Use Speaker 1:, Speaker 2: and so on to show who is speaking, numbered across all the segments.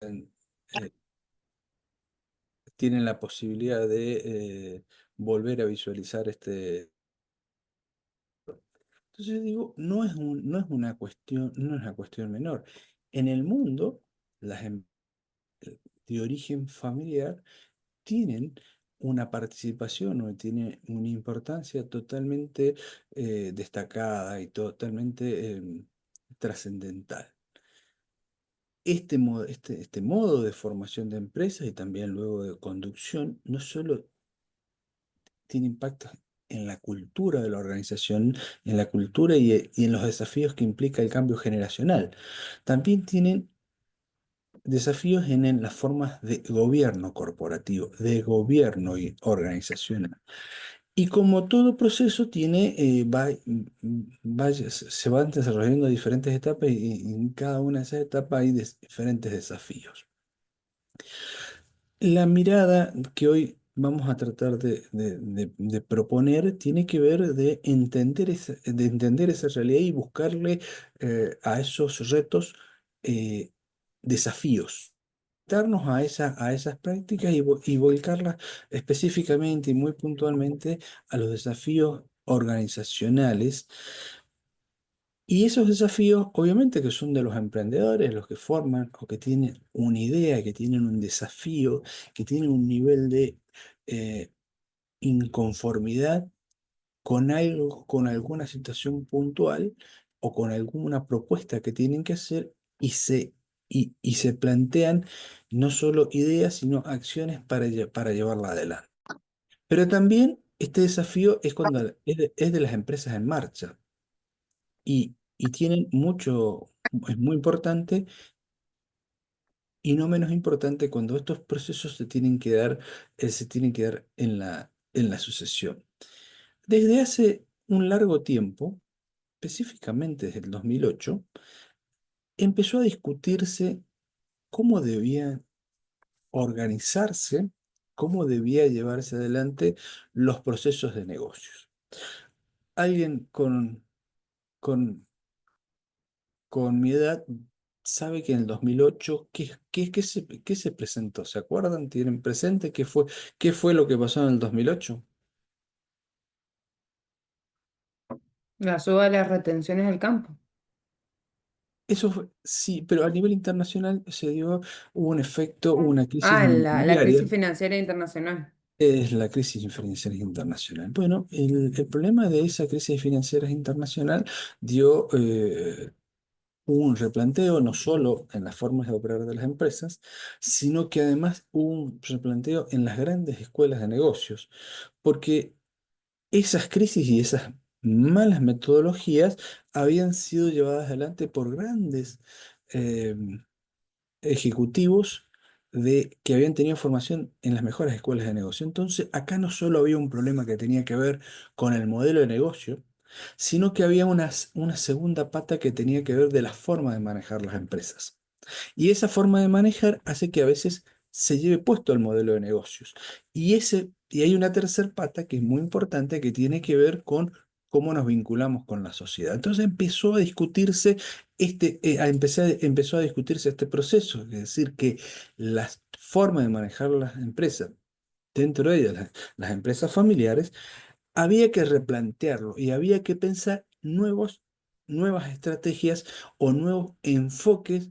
Speaker 1: eh, tienen la posibilidad de volver a visualizar este. Entonces yo digo, no es una cuestión, no es una cuestión menor. En el mundo, las de origen familiar tienen una participación o tienen una importancia totalmente destacada y totalmente trascendental. Este modo de formación de empresas y también luego de conducción no solo tiene impacto en la cultura de la organización, en la cultura y en los desafíos que implica el cambio generacional. También tienen desafíos en las formas de gobierno corporativo, de gobierno y organizacional. Y como todo proceso tiene, se van desarrollando diferentes etapas y en cada una de esas etapas hay diferentes desafíos. La mirada que hoy vamos a tratar de proponer tiene que ver de entender esa realidad y buscarle a esos retos eh, desafíos. Darnos a esas prácticas y volcarlas específicamente y muy puntualmente a los desafíos organizacionales y esos desafíos, obviamente, que son de los emprendedores, los que forman o que tienen una idea, que tienen un desafío, que tienen un nivel de eh, inconformidad con algo, con alguna situación puntual o con alguna propuesta que tienen que hacer y se plantean no solo ideas, sino acciones para llevarla adelante. Pero también este desafío es cuando es de las empresas en marcha y tienen mucho, es muy importante y no menos importante cuando estos procesos se tienen que dar en la sucesión. Desde hace un largo tiempo, específicamente desde el 2008, empezó a discutirse cómo debía organizarse, cómo debía llevarse adelante los procesos de negocios. Alguien con con mi edad, sabe que en el 2008, qué se presentó? ¿Se acuerdan? ¿Tienen presente qué fue lo que pasó en el 2008?
Speaker 2: La suba de las retenciones del campo.
Speaker 1: Sí, pero a nivel internacional hubo un efecto, hubo una crisis
Speaker 2: Ah, la
Speaker 1: inmobiliaria,
Speaker 2: crisis financiera internacional.
Speaker 1: es la crisis financiera internacional. Bueno, el problema de esa crisis financiera internacional dio un replanteo no solo en las formas de operar de las empresas, sino que además hubo un replanteo en las grandes escuelas de negocios, porque esas crisis y esas malas metodologías habían sido llevadas adelante por grandes eh, ejecutivos que habían tenido formación en las mejores escuelas de negocio. Entonces, acá no solo había un problema que tenía que ver con el modelo de negocio, sino que había una segunda pata que tenía que ver de la forma de manejar las empresas. Y esa forma de manejar hace que a veces se lleve puesto el modelo de negocios. Y hay una tercer pata que es muy importante que tiene que ver con cómo nos vinculamos con la sociedad. Entonces empezó a discutirse empezó a discutirse este proceso, es decir, que las formas de manejar las empresas, dentro de ellas las empresas familiares, había que replantearlo y había que pensar nuevas estrategias o nuevos enfoques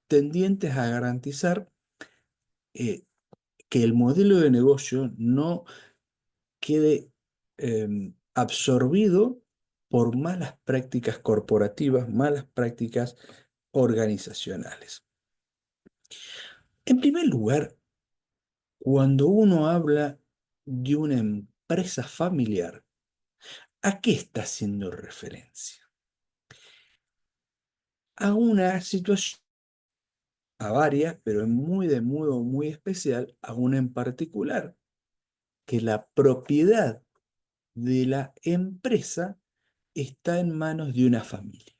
Speaker 1: tendientes a garantizar eh, que el modelo de negocio no quede absorbido por malas prácticas corporativas, malas prácticas organizacionales. En primer lugar, cuando uno habla de una empresa familiar, ¿a qué está haciendo referencia? A una situación, a varias, pero en muy de modo muy especial, a una en particular, que la propiedad de la empresa está en manos de una familia.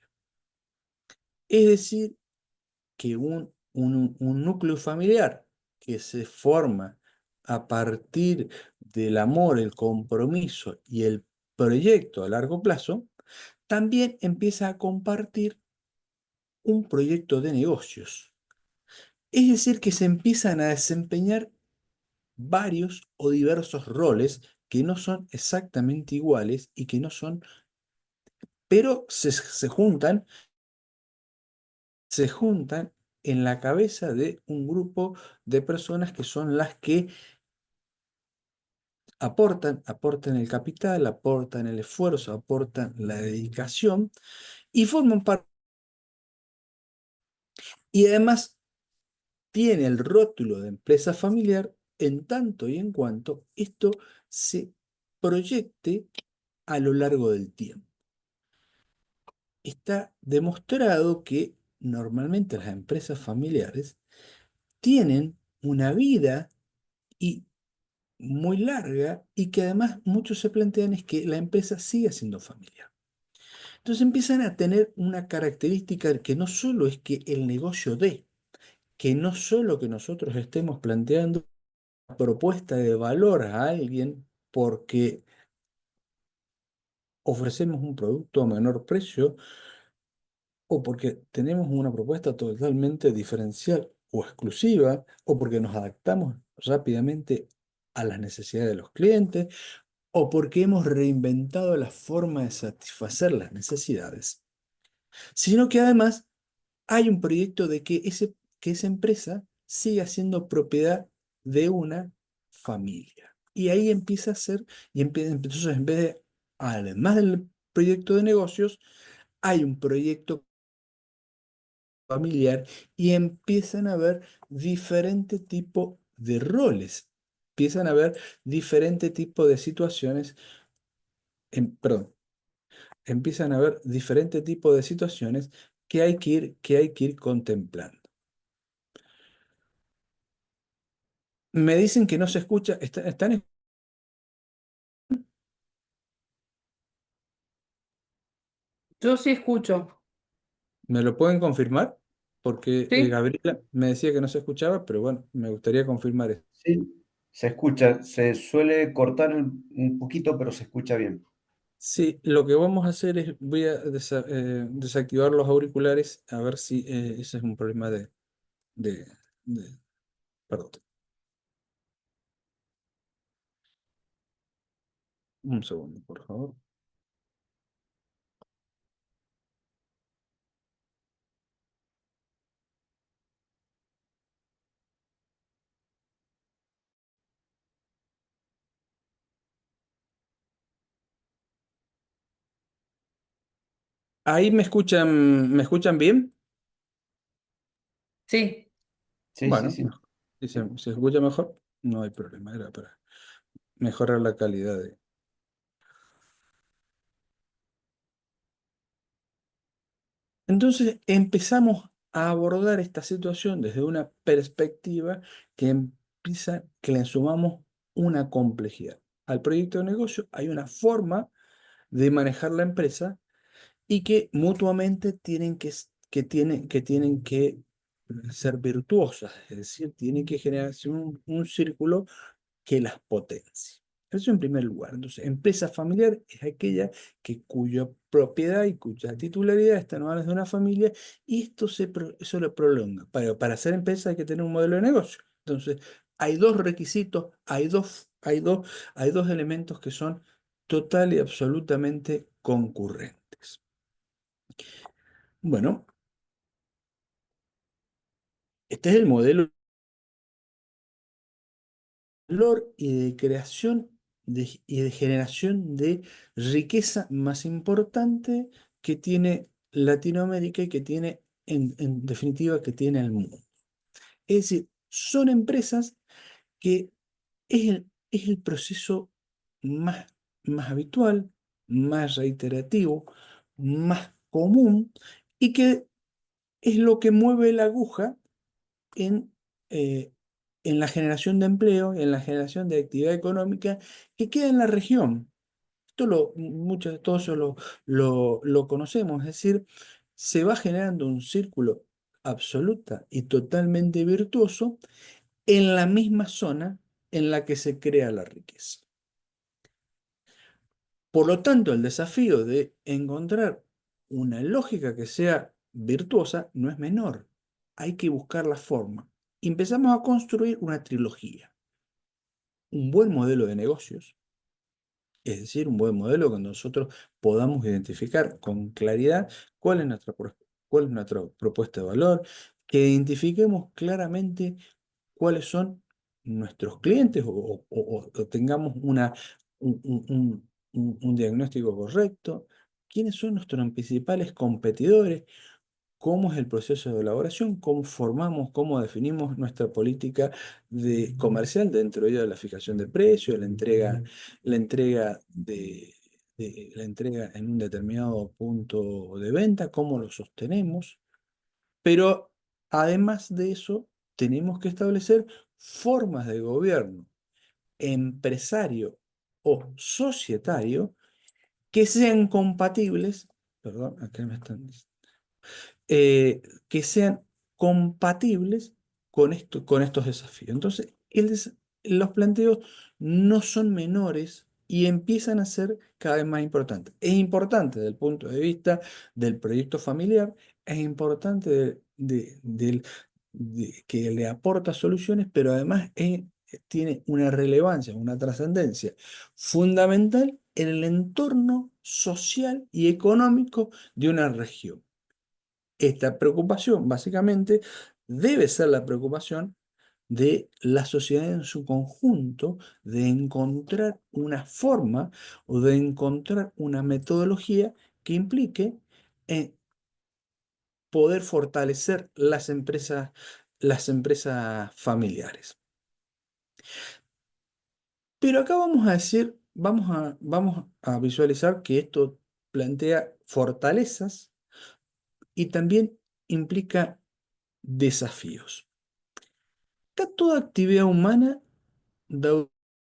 Speaker 1: Es decir, que un núcleo familiar que se forma a partir del amor, el compromiso y el proyecto a largo plazo, también empieza a compartir un proyecto de negocios. Es decir, que se empiezan a desempeñar varios o diversos roles que no son exactamente iguales y que no son, pero se juntan en la cabeza de un grupo de personas que son las que aportan el capital, aportan el esfuerzo, aportan la dedicación y forman parte. Y además tiene el rótulo de empresa familiar en tanto y en cuanto esto se proyecte a lo largo del tiempo. Está demostrado que normalmente las empresas familiares tienen una vida y muy larga y que además muchos se plantean es que la empresa siga siendo familiar. Entonces empiezan a tener una característica que no solo es que el negocio dé, que no solo que nosotros estemos planteando propuesta de valor a alguien porque ofrecemos un producto a menor precio o porque tenemos una propuesta totalmente diferencial o exclusiva o porque nos adaptamos rápidamente a las necesidades de los clientes o porque hemos reinventado la forma de satisfacer las necesidades, sino que además hay un proyecto de que esa empresa siga siendo propiedad de una familia. Y ahí empieza a ser, entonces en vez de, además del proyecto de negocios, hay un proyecto familiar y empiezan a haber diferente tipo de roles, empiezan a haber diferente tipo de situaciones, perdón, empiezan a haber diferente tipo de situaciones que hay que ir contemplando. Me dicen que no se escucha.
Speaker 2: Yo sí escucho.
Speaker 1: ¿Me lo pueden confirmar? Porque
Speaker 2: ¿Sí?
Speaker 1: Gabriela me decía que no se escuchaba, pero bueno, me gustaría confirmar eso.
Speaker 3: Sí, se escucha, se suele cortar un poquito, pero se escucha bien.
Speaker 1: Sí, lo que vamos a hacer es, voy a desactivar los auriculares a ver si ese es un problema de, de- perdón, un segundo, por favor. Ahí me escuchan bien?
Speaker 2: Sí.
Speaker 3: Sí, sí,
Speaker 1: Bueno,
Speaker 3: sí.
Speaker 1: si se escucha mejor, no hay problema, era para mejorar la calidad. Entonces empezamos a abordar esta situación desde una perspectiva que le sumamos una complejidad. Al proyecto de negocio hay una forma de manejar la empresa y que mutuamente tienen que ser virtuosas, es decir, tienen que generarse un círculo que las potencie. Eso en primer lugar. Entonces, empresa familiar es aquella cuya propiedad y cuya titularidad están en manos de una familia y eso lo prolonga. Para ser empresa hay que tener un modelo de negocio. Entonces, hay dos requisitos, hay dos elementos que son total y absolutamente concurrentes. Bueno, este es el modelo valor y de creación y de generación de riqueza más importante que tiene Latinoamérica y que tiene, en definitiva, que tiene el mundo. Es decir, son empresas que es el proceso más, más habitual, más reiterativo, más común y que es lo que mueve la aguja en, eh, en la generación de empleo, en la generación de actividad económica que queda en la región. Todo eso lo conocemos, es decir, se va generando un círculo absoluta y totalmente virtuoso en la misma zona en la que se crea la riqueza. Por lo tanto, el desafío de encontrar una lógica que sea virtuosa no es menor. Hay que buscar la forma. empezamos a construir una trilogía, un buen modelo de negocios, es decir, un buen modelo que nosotros podamos identificar con claridad cuál es cuál es nuestra propuesta de valor, que identifiquemos claramente cuáles son nuestros clientes o tengamos un diagnóstico correcto, quiénes son nuestros principales competidores, cómo es el proceso de elaboración, cómo formamos, cómo definimos nuestra política comercial, dentro de ella la fijación de precios, la entrega la entrega en un determinado punto de venta, cómo lo sostenemos, pero además de eso, tenemos que establecer formas de gobierno empresario o societario que sean compatibles, perdón, acá me están que sean compatibles con estos desafíos. Entonces, los planteos no son menores y empiezan a ser cada vez más importantes. Es importante desde el punto de vista del proyecto familiar, es importante que le aporta soluciones, pero además tiene una relevancia, una trascendencia fundamental en el entorno social y económico de una región. Esta preocupación, básicamente, debe ser la preocupación de la sociedad en su conjunto de encontrar una forma o de encontrar una metodología que implique eh, poder fortalecer las empresas familiares. Pero acá vamos a decir, vamos a visualizar que esto plantea fortalezas y también implica desafíos. Acá toda actividad humana da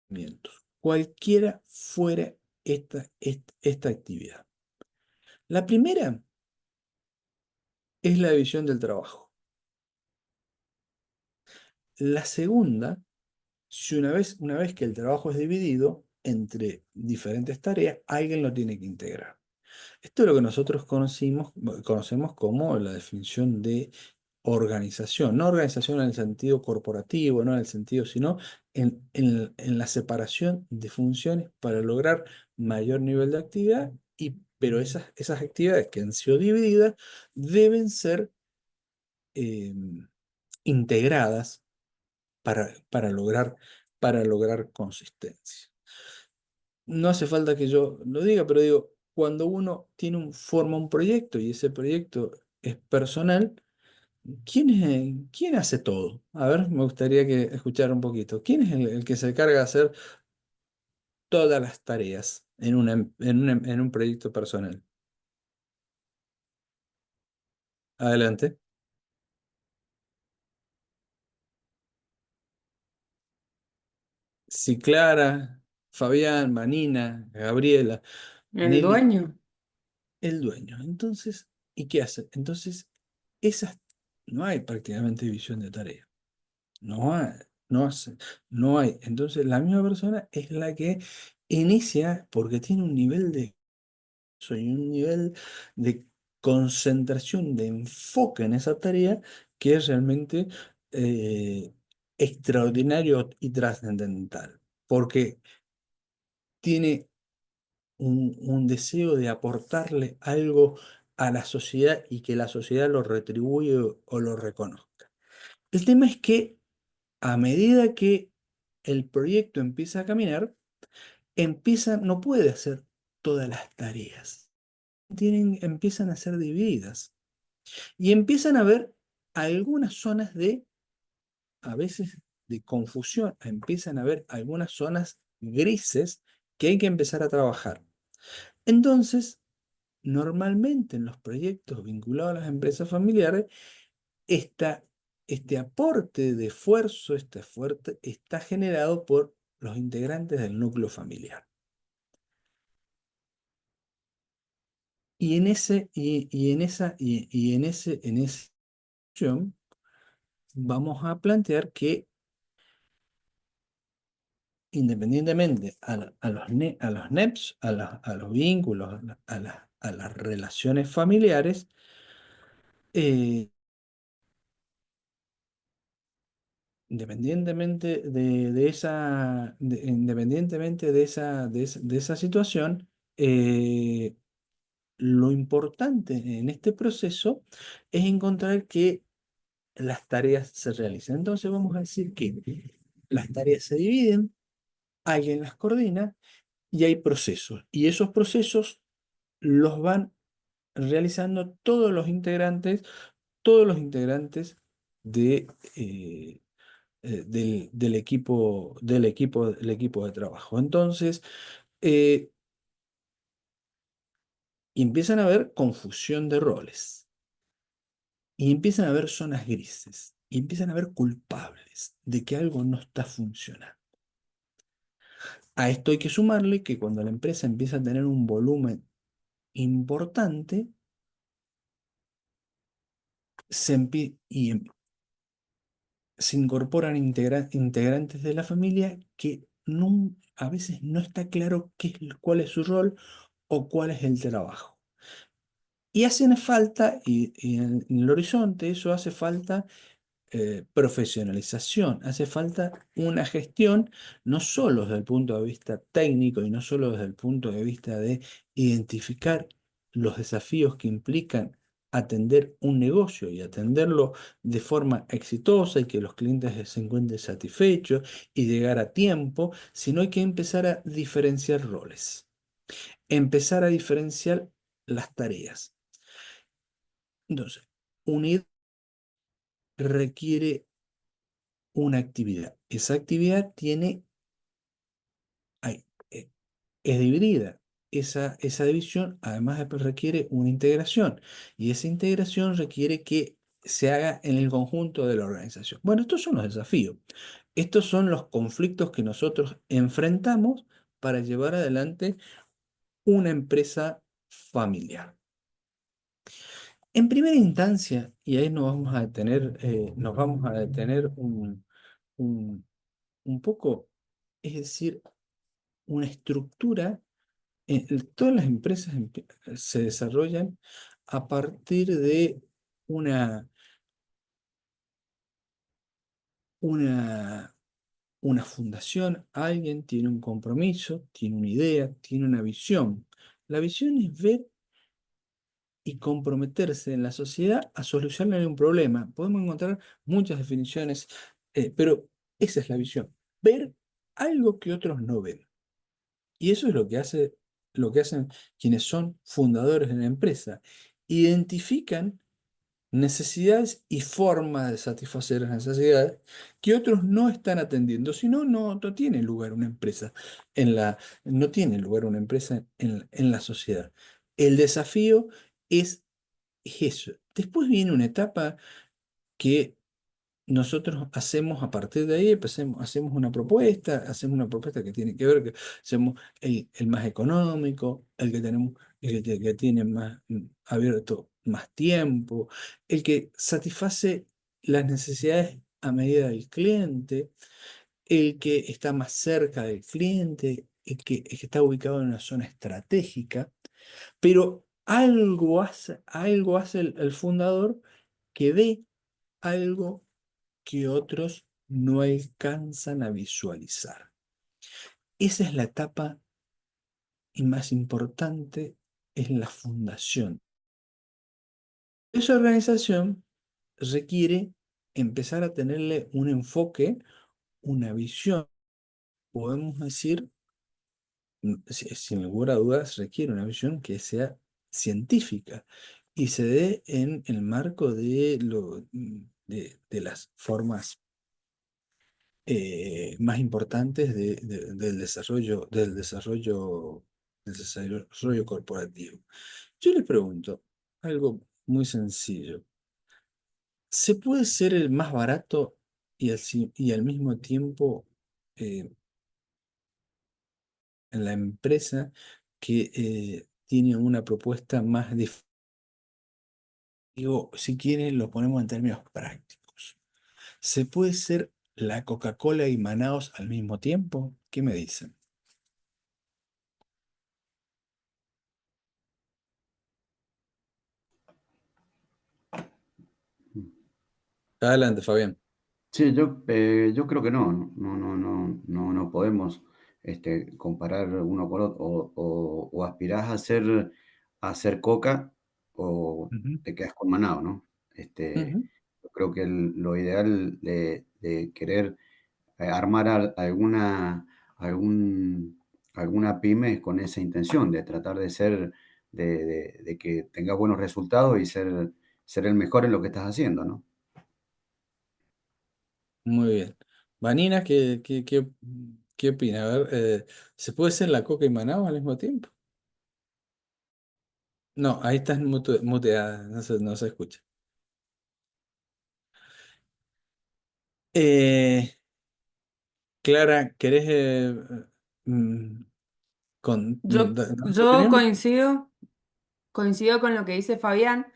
Speaker 1: movimientos, cualquiera fuera esta actividad. La primera es la división del trabajo. La segunda, si una vez que el trabajo es dividido entre diferentes tareas, alguien lo tiene que integrar. Esto es lo que nosotros conocemos como la definición de organización. No organización en el sentido corporativo, no en el sentido, sino en la separación de funciones para lograr mayor nivel de actividad, pero esas actividades que han sido divididas deben ser eh, integradas para, para lograr, para lograr consistencia. No hace falta que yo lo diga, pero digo, cuando uno forma un proyecto y ese proyecto es personal, ¿quién hace todo? A ver, me gustaría que escuchar un poquito. ¿Quién es el que se carga de hacer todas las tareas en un proyecto personal? Adelante. Si Clara, Fabián, Vanina, Gabriela,
Speaker 2: El
Speaker 1: Nelly,
Speaker 2: dueño.
Speaker 1: el dueño. Entonces, ¿y qué hace? Entonces, esas, no hay prácticamente división de tareas. No hay, no hace, no hay. Entonces, la misma persona es la que inicia porque tiene un nivel de y un nivel de concentración, de enfoque en esa tarea que es realmente eh, extraordinario y trascendental, porque tiene un deseo de aportarle algo a la sociedad y que la sociedad lo retribuye o lo reconozca. El tema es que a medida que el proyecto empieza a caminar, no puede hacer todas las tareas. Empiezan a ser divididas y empiezan a haber algunas zonas a veces, de confusión, empiezan a haber algunas zonas grises que hay que empezar a trabajar. Entonces, normalmente en los proyectos vinculados a las empresas familiares, esta, este aporte de esfuerzo, este esfuerzo está generado por los integrantes del núcleo familiar. En esa acción vamos a plantear que independientemente a los NEPs, a los vínculos, a las relaciones familiares, eh, independientemente independientemente de esa situación, lo importante en este proceso es encontrar que las tareas se realicen. Entonces vamos a decir que las tareas se dividen, alguien las coordina y hay procesos. Y esos procesos los van realizando todos los integrantes de, del equipo de trabajo. Entonces, eh, empiezan a haber confusión de roles y empiezan a haber zonas grises y empiezan a haber culpables de que algo no está funcionando. A esto hay que sumarle que cuando la empresa empieza a tener un volumen importante, se incorporan integrantes de la familia que a veces no está claro cuál es su rol o cuál es el trabajo. Y hacen falta, y en el horizonte eso hace falta profesionalización, hace falta una gestión, no solo desde el punto de vista técnico y no solo desde el punto de vista de identificar los desafíos que implican atender un negocio y atenderlo de forma exitosa y que los clientes se encuentren satisfechos y llegar a tiempo, sino hay que empezar a diferenciar roles, empezar a diferenciar las tareas. Entonces, unir requiere una actividad. Esa actividad hay, eh, es dividida. Esa división además requiere una integración y esa integración requiere que se haga en el conjunto de la organización. Bueno, estos son los desafíos. Estos son los conflictos que nosotros enfrentamos para llevar adelante una empresa familiar. En primera instancia, y ahí nos vamos a detener un, un poco, es decir, una estructura. Todas las empresas se desarrollan a partir de una, una, una fundación. Alguien tiene un compromiso, tiene una idea, tiene una visión. La visión es ver y comprometerse en la sociedad a solucionar un problema. Podemos encontrar muchas definiciones, pero esa es la visión. Ver algo que otros no ven. Y eso es lo que hacen quienes son fundadores de la empresa. Identifican necesidades y formas de satisfacer las necesidades que otros no están atendiendo. Si no, no tiene lugar una empresa no tiene lugar una empresa en la sociedad. El desafío es eso. Después viene una etapa que nosotros hacemos a partir de ahí, hacemos una propuesta que tiene que ver, que hacemos el más económico, el que tenemos, que tiene más abierto más tiempo, el que satisface las necesidades a medida del cliente, el que está más cerca del cliente, el que está ubicado en una zona estratégica, pero algo hace el fundador que ve algo que otros no alcanzan a visualizar. Esa es la etapa y más importante, es la fundación. Esa organización requiere empezar a tenerle un enfoque, una visión, podemos decir, sin lugar a dudas, requiere una visión que sea científica y se dé en el marco de las formas más importantes del desarrollo corporativo. Yo les pregunto algo muy sencillo. ¿Se puede ser el más barato y al mismo tiempo eh, en la empresa que tiene una propuesta más difícil? Digo, si quieren, lo ponemos en términos prácticos. ¿Se puede ser la Coca-Cola y Manaos al mismo tiempo? ¿Qué me dicen? Adelante, Fabián.
Speaker 3: Sí, yo creo que no podemos comparar uno con otro, o aspirás a hacer Coca o
Speaker 1: Ujú,
Speaker 3: te quedas con Manao, ¿no?
Speaker 1: ujú.
Speaker 3: Yo creo que lo ideal de querer armar algún, alguna pyme es con esa intención, de tratar de ser, de que tengas buenos resultados y ser el mejor en lo que estás haciendo, ¿no?
Speaker 1: Muy bien. Vanina, ¿qué opina? A ver, ¿se puede ser la Coca y Manao al mismo tiempo? No, ahí estás muteada, no se escucha. Eh, Clara, ¿querés mm, dar tu
Speaker 2: Yo
Speaker 1: opinión?
Speaker 2: coincido con lo que dice Fabián,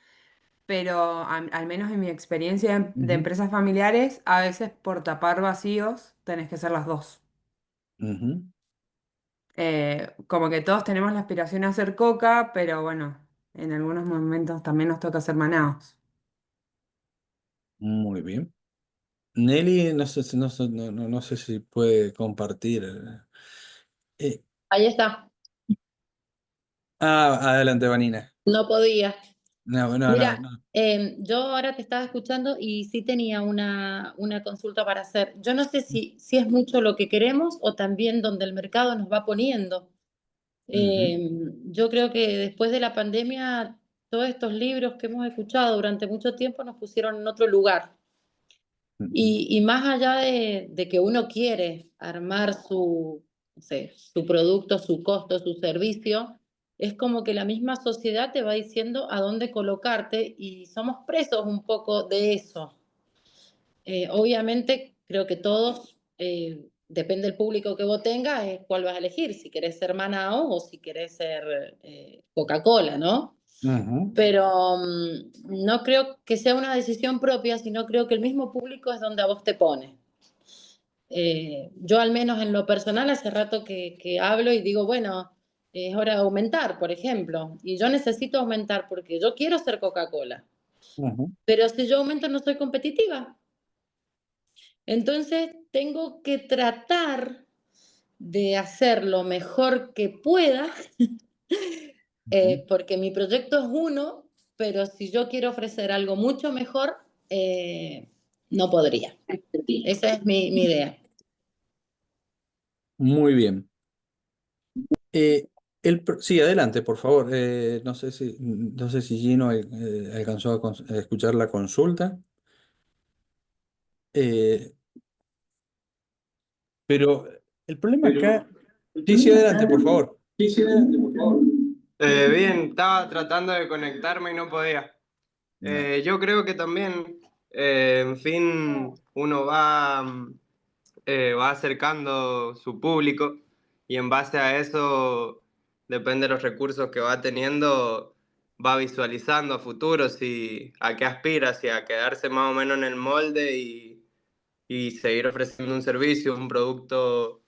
Speaker 2: pero al menos en mi experiencia de
Speaker 1: Ujú,
Speaker 2: empresas familiares, a veces por tapar vacíos tenés que ser las dos.
Speaker 1: ujú.
Speaker 2: Como que todos tenemos la aspiración a hacer coca, pero bueno, en algunos momentos también nos toca hacer manados.
Speaker 1: Muy bien. Nelly, no sé si puede compartir. Eh,
Speaker 4: Ahí está,
Speaker 1: Adelante, Vanina.
Speaker 4: no podía.
Speaker 1: No, no, no,
Speaker 4: Mira,
Speaker 1: no.
Speaker 4: yo ahora te estaba escuchando y sí tenía una consulta para hacer. Yo no sé si es mucho lo que queremos o también donde el mercado nos va poniendo.
Speaker 1: Ujú,
Speaker 4: Yo creo que después de la pandemia, todos estos libros que hemos escuchado durante mucho tiempo nos pusieron en otro lugar.
Speaker 1: ujú,
Speaker 4: Y más allá de que uno quiere armar su, no sé, su producto, su costo, su servicio, es como que la misma sociedad te va diciendo a dónde colocarte y somos presos un poco de eso. Obviamente, creo que todos, depende del público que vos tengas, es cuál vas a elegir, si querés ser Manao o si querés ser Coca-Cola, ¿no?
Speaker 1: ujú,
Speaker 4: Pero no creo que sea una decisión propia, sino creo que el mismo público es donde a vos te pone. Yo al menos en lo personal hace rato que hablo y digo, bueno, es hora de aumentar, por ejemplo, y yo necesito aumentar porque yo quiero ser Coca-Cola,
Speaker 1: ujú,
Speaker 4: pero si yo aumento no soy competitiva. Entonces tengo que tratar de hacer lo mejor que pueda,
Speaker 1: ujú.
Speaker 4: porque mi proyecto es uno, pero si yo quiero ofrecer algo mucho mejor, no podría. Esa es mi idea.
Speaker 1: Muy bien. Sí, adelante, por favor. No sé si Gino alcanzó a escuchar la consulta. Eh, pero el problema acá. Sí, sí, adelante, por favor.
Speaker 5: Bien, estaba tratando de conectarme y no podía.
Speaker 1: No.
Speaker 5: Yo creo que también, en fin, uno va acercando su público y en base a eso, depende de los recursos que va teniendo, va visualizando a futuro si a qué aspira, si a quedarse más o menos en el molde y seguir ofreciendo un servicio, un producto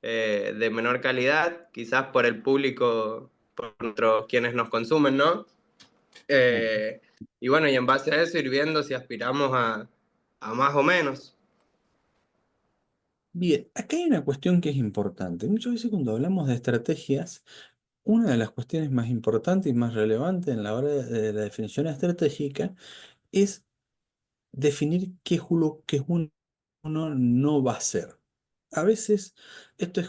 Speaker 5: de menor calidad, quizás por el público, por quienes nos consumen, ¿no? Eh, y bueno, y en base a eso ir viendo si aspiramos a más o menos.
Speaker 1: Bien, acá hay una cuestión que es importante. Muchas veces cuando hablamos de estrategias, una de las cuestiones más importantes y más relevantes en la hora de la definición estratégica es definir qué uno no va a hacer. A veces esto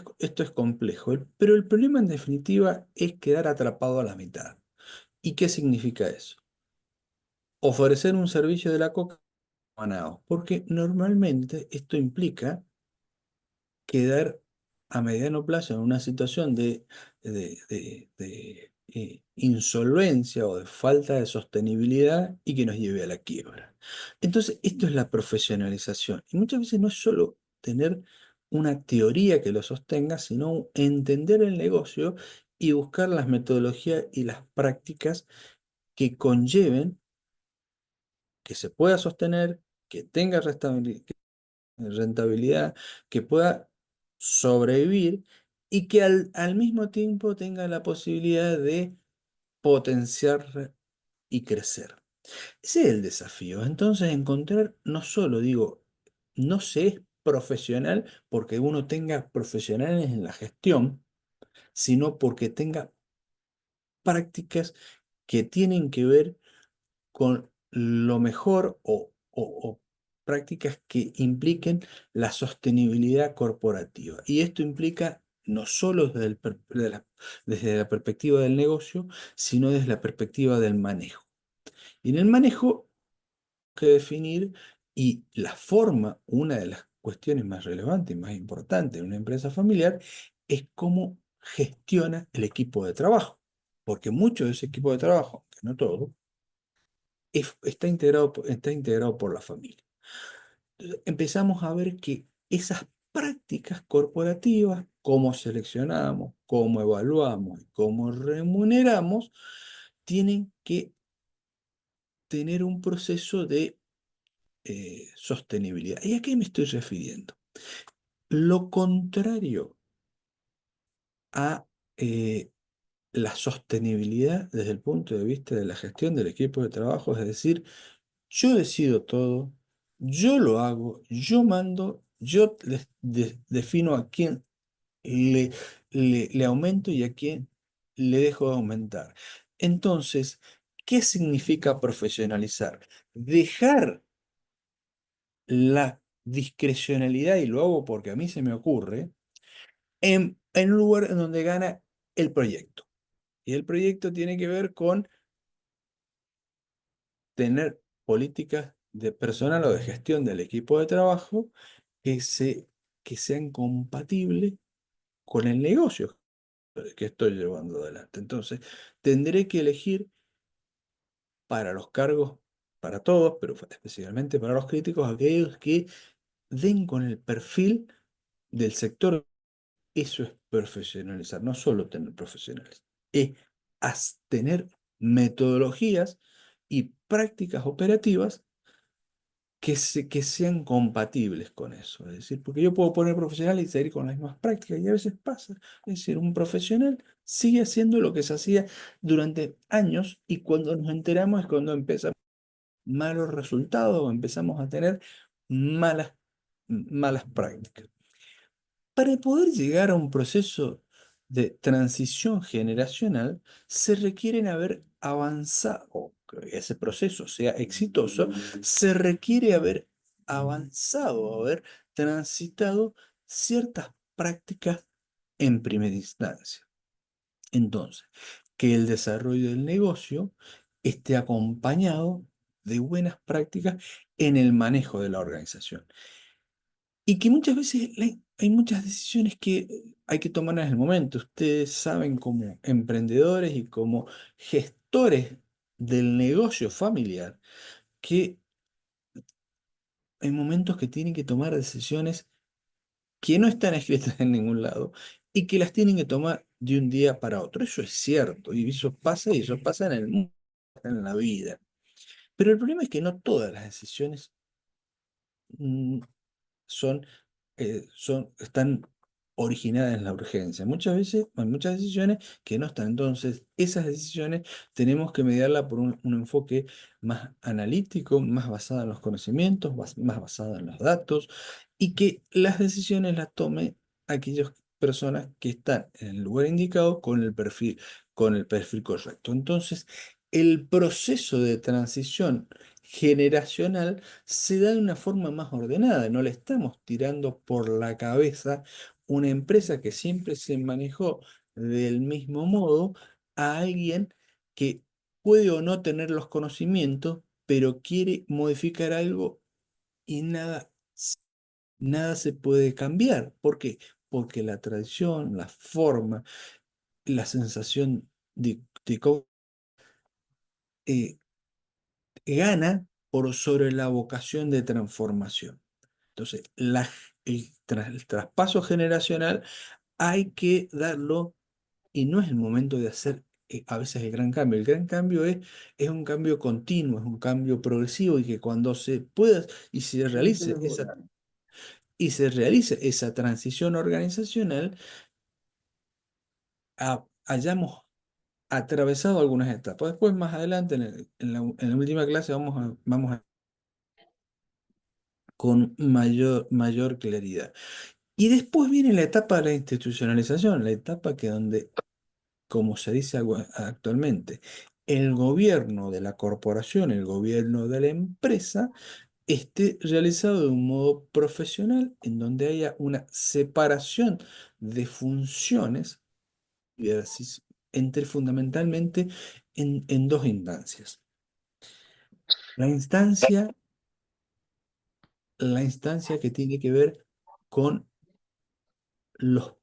Speaker 1: es complejo, pero el problema en definitiva es quedar atrapado a la mitad. ¿Y qué significa eso? Ofrecer un servicio de la coca a Manaos, porque normalmente esto implica quedar a mediano plazo en una situación de insolvencia o de falta de sostenibilidad y que nos lleve a la quiebra. Entonces, esto es la profesionalización. Y muchas veces no es solo tener una teoría que lo sostenga, sino entender el negocio y buscar las metodologías y las prácticas que conlleven que se pueda sostener, que tenga rentabilidad, que pueda sobrevivir y que al mismo tiempo tenga la posibilidad de potenciar y crecer. Ese es el desafío. Entonces, encontrar, no solo digo, no se es profesional porque uno tenga profesionales en la gestión, sino porque tenga prácticas que tienen que ver con lo mejor o prácticas que impliquen la sostenibilidad corporativa. Y esto implica no solo desde la perspectiva del negocio, sino desde la perspectiva del manejo. Y en el manejo que definir y la forma, una de las cuestiones más relevantes y más importantes en una empresa familiar es cómo gestiona el equipo de trabajo. Porque mucho de ese equipo de trabajo, que no todo, está integrado por la familia. Entonces, empezamos a ver que esas prácticas corporativas, cómo seleccionamos, cómo evaluamos y cómo remuneramos, tienen que tener un proceso de sostenibilidad. ¿Y a qué me estoy refiriendo? Lo contrario a la sostenibilidad desde el punto de vista de la gestión del equipo de trabajo, es decir, yo decido todo, yo lo hago, yo mando, yo defino a quién le, le aumento y a quién le dejo de aumentar. Entonces, ¿qué significa profesionalizar? Dejar la discrecionalidad, y lo hago porque a mí se me ocurre, en un lugar en donde gana el proyecto. Y el proyecto tiene que ver con tener políticas de personal o de gestión del equipo de trabajo que, que sean compatibles con el negocio que estoy llevando adelante. Entonces, tendré que elegir para los cargos, para todos, pero especialmente para los críticos, aquellos que den con el perfil del sector. Eso es profesionalizar, no solo tener profesionales, es tener metodologías y prácticas operativas que sean compatibles con eso. Es decir, porque yo puedo poner profesional y seguir con las mismas prácticas y a veces pasa. Es decir, un profesional sigue haciendo lo que se hacía durante años y cuando nos enteramos es cuando empezamos malos resultados o empezamos a tener malas, malas prácticas. Para poder llegar a un proceso de transición generacional, se requieren haber avanzado, o que ese proceso sea exitoso, se requiere haber avanzado, haber transitado ciertas prácticas en primera instancia. Entonces, que el desarrollo del negocio esté acompañado de buenas prácticas en el manejo de la organización. Y que muchas veces hay muchas decisiones que hay que tomar en el momento. Ustedes saben como emprendedores y como gestores del negocio familiar que hay momentos que tienen que tomar decisiones que no están escritas en ningún lado y que las tienen que tomar de un día para otro. Eso es cierto y eso pasa en el mundo, en la vida. Pero el problema es que no todas las decisiones mm, son, están originadas en la urgencia. Muchas veces hay muchas decisiones que no están. Entonces, esas decisiones tenemos que mediarlas por un enfoque más analítico, más basado en los conocimientos, más basado en los datos, y que las decisiones las tome aquellas personas que están en el lugar indicado con el perfil correcto. Entonces, el proceso de transición generacional se da de una forma más ordenada, no le estamos tirando por la cabeza una empresa que siempre se manejó del mismo modo a alguien que puede o no tener los conocimientos, pero quiere modificar algo y nada se puede cambiar. ¿Por qué? Porque la tradición, la forma, la sensación eh, gana por sobre la vocación de transformación. Entonces, el traspaso generacional hay que darlo y no es el momento de hacer a veces el gran cambio. El gran cambio es un cambio continuo, es un cambio progresivo y que cuando se pueda y se realice esa transición organizacional, hayamos atravesado algunas etapas. Después, más adelante, en la última clase, vamos a con mayor claridad. Y después viene la etapa de la institucionalización, la etapa que donde, como se dice actualmente, el gobierno de la corporación, el gobierno de la empresa, esté realizado de un modo profesional, en donde haya una separación de funciones diversis, entre fundamentalmente en dos instancias. La instancia, la instancia que tiene que ver con los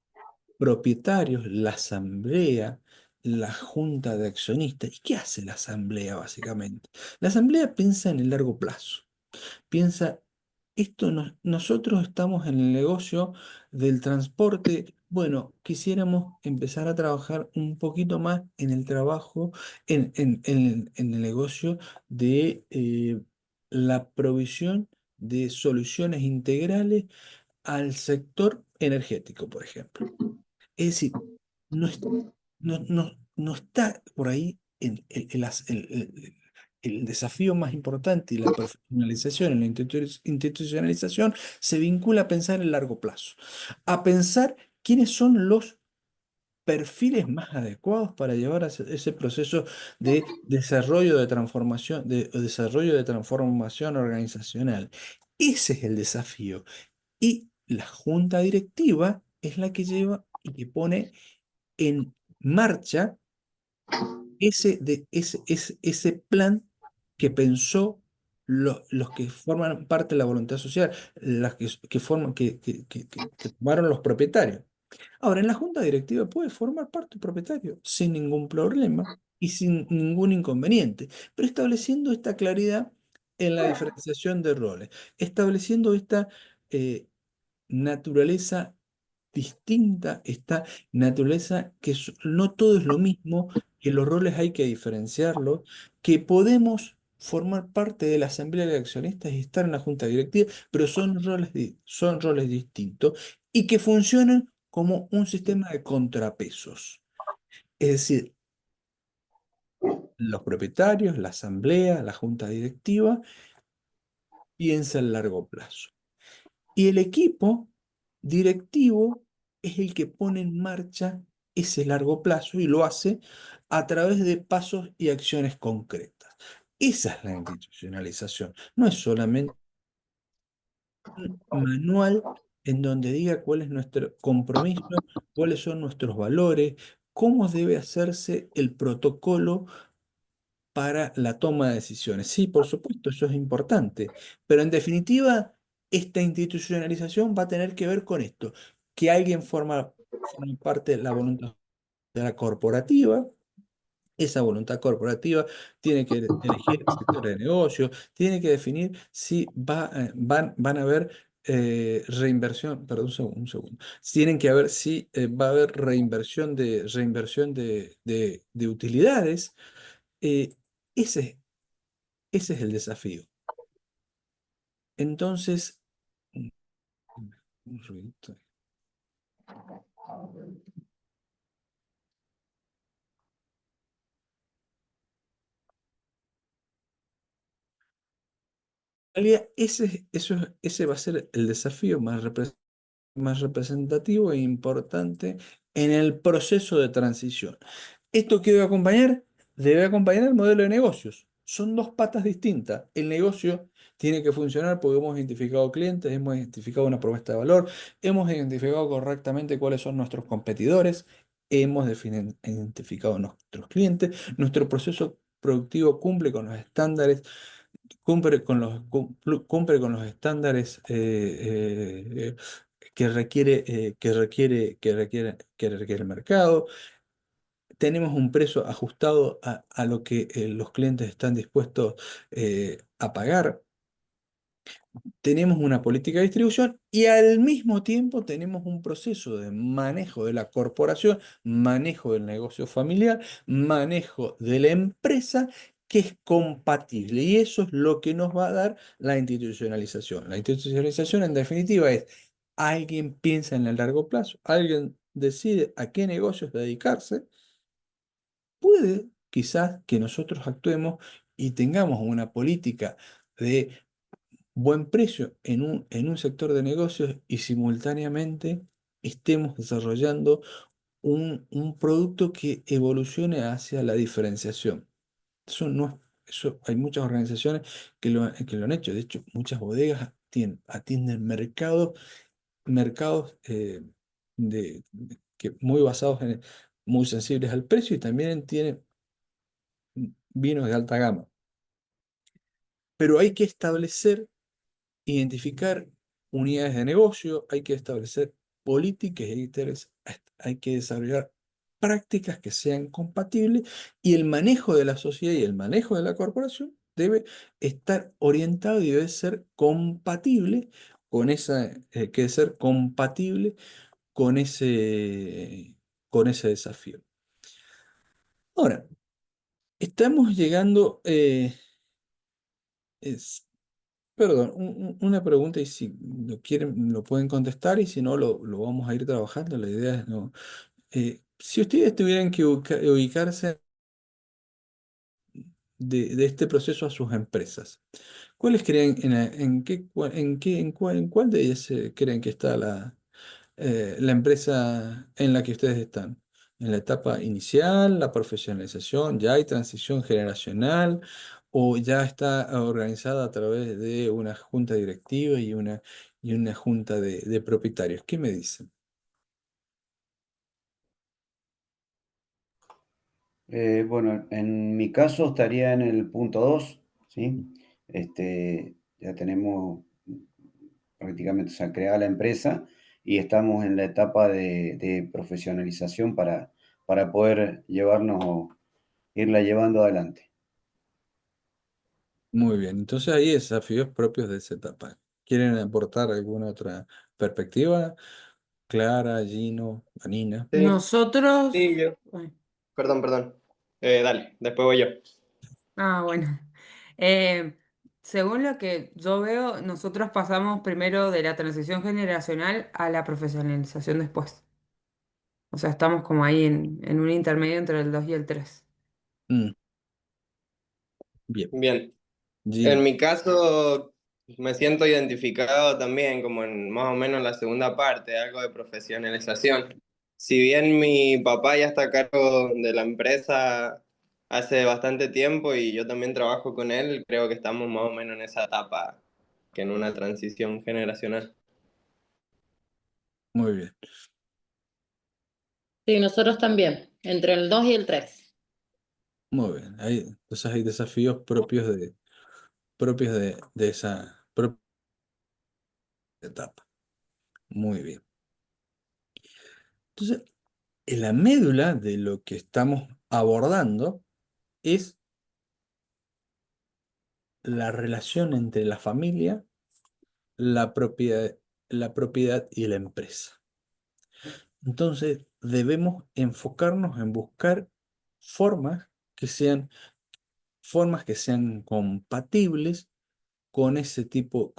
Speaker 1: propietarios, la asamblea, la junta de accionistas. ¿Y qué hace la asamblea básicamente? La asamblea piensa en el largo plazo. Piensa, nosotros estamos en el negocio del transporte. Bueno, quisiéramos empezar a trabajar un poquito más en el trabajo, en el negocio de la provisión de soluciones integrales al sector energético, por ejemplo. Es decir, no, no está por ahí el desafío más importante, y la profesionalización y la institucionalización se vincula a pensar en largo plazo, a pensar quiénes son los perfiles más adecuados para llevar a ese proceso de desarrollo de transformación, de desarrollo de transformación organizacional. Ese es el desafío. Y la junta directiva es la que lleva y que pone en marcha ese plan que pensó los que forman parte de la voluntad social, las que forman, que tomaron los propietarios. Ahora, en la junta directiva puede formar parte el propietario sin ningún problema y sin ningún inconveniente, pero estableciendo esta claridad en la diferenciación de roles, estableciendo esta eh, naturaleza distinta, esta naturaleza que no todo es lo mismo, que los roles hay que diferenciarlos, que podemos formar parte de la asamblea de accionistas y estar en la junta directiva, pero son roles distintos y que funcionan como un sistema de contrapesos. Es decir, los propietarios, la asamblea, la junta directiva, piensa a largo plazo. Y el equipo directivo es el que pone en marcha ese largo plazo y lo hace a través de pasos y acciones concretas. Esa es la institucionalización. No es solamente un manual en donde diga cuál es nuestro compromiso, cuáles son nuestros valores, cómo debe hacerse el protocolo para la toma de decisiones. Sí, por supuesto, eso es importante, pero en definitiva, esta institucionalización va a tener que ver con esto, que alguien forma parte de la voluntad de la corporativa. Esa voluntad corporativa tiene que elegir el sector de negocio, tiene que definir si van a haber reinversión, perdón, un segundo. Tienen que ver si va a haber reinversión de utilidades. Eh, ese, ese es el desafío. Entonces, un ruidito. En realidad, ese va a ser el desafío más representativo e importante en el proceso de transición. ¿Esto qué debe acompañar? Debe acompañar el modelo de negocios. Son dos patas distintas. El negocio tiene que funcionar porque hemos identificado clientes, hemos identificado una propuesta de valor, hemos identificado correctamente cuáles son nuestros competidores, hemos identificado nuestros clientes, nuestro proceso productivo cumple con los estándares, cumple con los estándares que requiere el mercado. Tenemos un precio ajustado a lo que los clientes están dispuestos a pagar. Tenemos una política de distribución y al mismo tiempo tenemos un proceso de manejo de la corporación, manejo del negocio familiar, manejo de la empresa que es compatible. Y eso es lo que nos va a dar la institucionalización. La institucionalización, en definitiva, es alguien piensa en el largo plazo, alguien decide a qué negocios dedicarse. Puede quizás que nosotros actuemos y tengamos una política de buen precio en un sector de negocios y simultáneamente estemos desarrollando un producto que evolucione hacia la diferenciación. Eso no es, eso hay muchas organizaciones que lo han hecho. De hecho, muchas bodegas atienden mercados muy basados muy sensibles al precio y también tienen vinos de alta gama. Pero hay que identificar unidades de negocio, hay que establecer políticas y hay que desarrollar prácticas que sean compatibles y el manejo de la sociedad y el manejo de la corporación debe estar orientado y debe ser compatible que ser compatible con ese desafío. Ahora, estamos llegando, es- perdón, una pregunta y si lo quieren lo pueden contestar y si no lo vamos a ir trabajando. La idea es no. Si ustedes tuvieran que ubicarse de este proceso a sus empresas, ¿cuáles creen en cuál de ellas creen que está la empresa en la que ustedes están? ¿En la etapa inicial, la profesionalización, ya hay transición generacional o ya está organizada a través de una junta directiva y una junta de propietarios? ¿Qué me dicen?
Speaker 3: Bueno, en mi caso estaría en el punto 2, ¿sí? Ya tenemos prácticamente, o sea, creada la empresa y estamos en la etapa de profesionalización para poder irla llevando adelante.
Speaker 1: Muy bien, entonces hay desafíos propios de esa etapa. ¿Quieren aportar alguna otra perspectiva? Clara, Gino, Vanina.
Speaker 5: Sí, sí,
Speaker 2: Nosotros...
Speaker 5: yo.
Speaker 2: Ay,
Speaker 5: Perdón. Dale, después voy yo.
Speaker 2: bueno. Eh, según lo que yo veo, nosotros pasamos primero de la transición generacional a la profesionalización después. O sea, estamos como ahí en un intermedio entre el 2 y el 3.
Speaker 1: Mm, bien,
Speaker 5: Bien. En
Speaker 1: Gino.
Speaker 5: mi caso, me siento identificado también, como en más o menos la segunda parte, algo de profesionalización. Si bien mi papá ya está a cargo de la empresa hace bastante tiempo y yo también trabajo con él, creo que estamos más o menos en esa etapa, que en una transición generacional.
Speaker 1: Muy bien,
Speaker 4: Sí, nosotros también, entre el 2 y el 3.
Speaker 1: muy bien. Entonces hay desafíos propios de esa propia etapa. Muy bien. Entonces, en la médula de lo que estamos abordando es la relación entre la familia, la propiedad, la propiedad y la empresa. Entonces, debemos enfocarnos en buscar formas formas que sean compatibles con ese tipo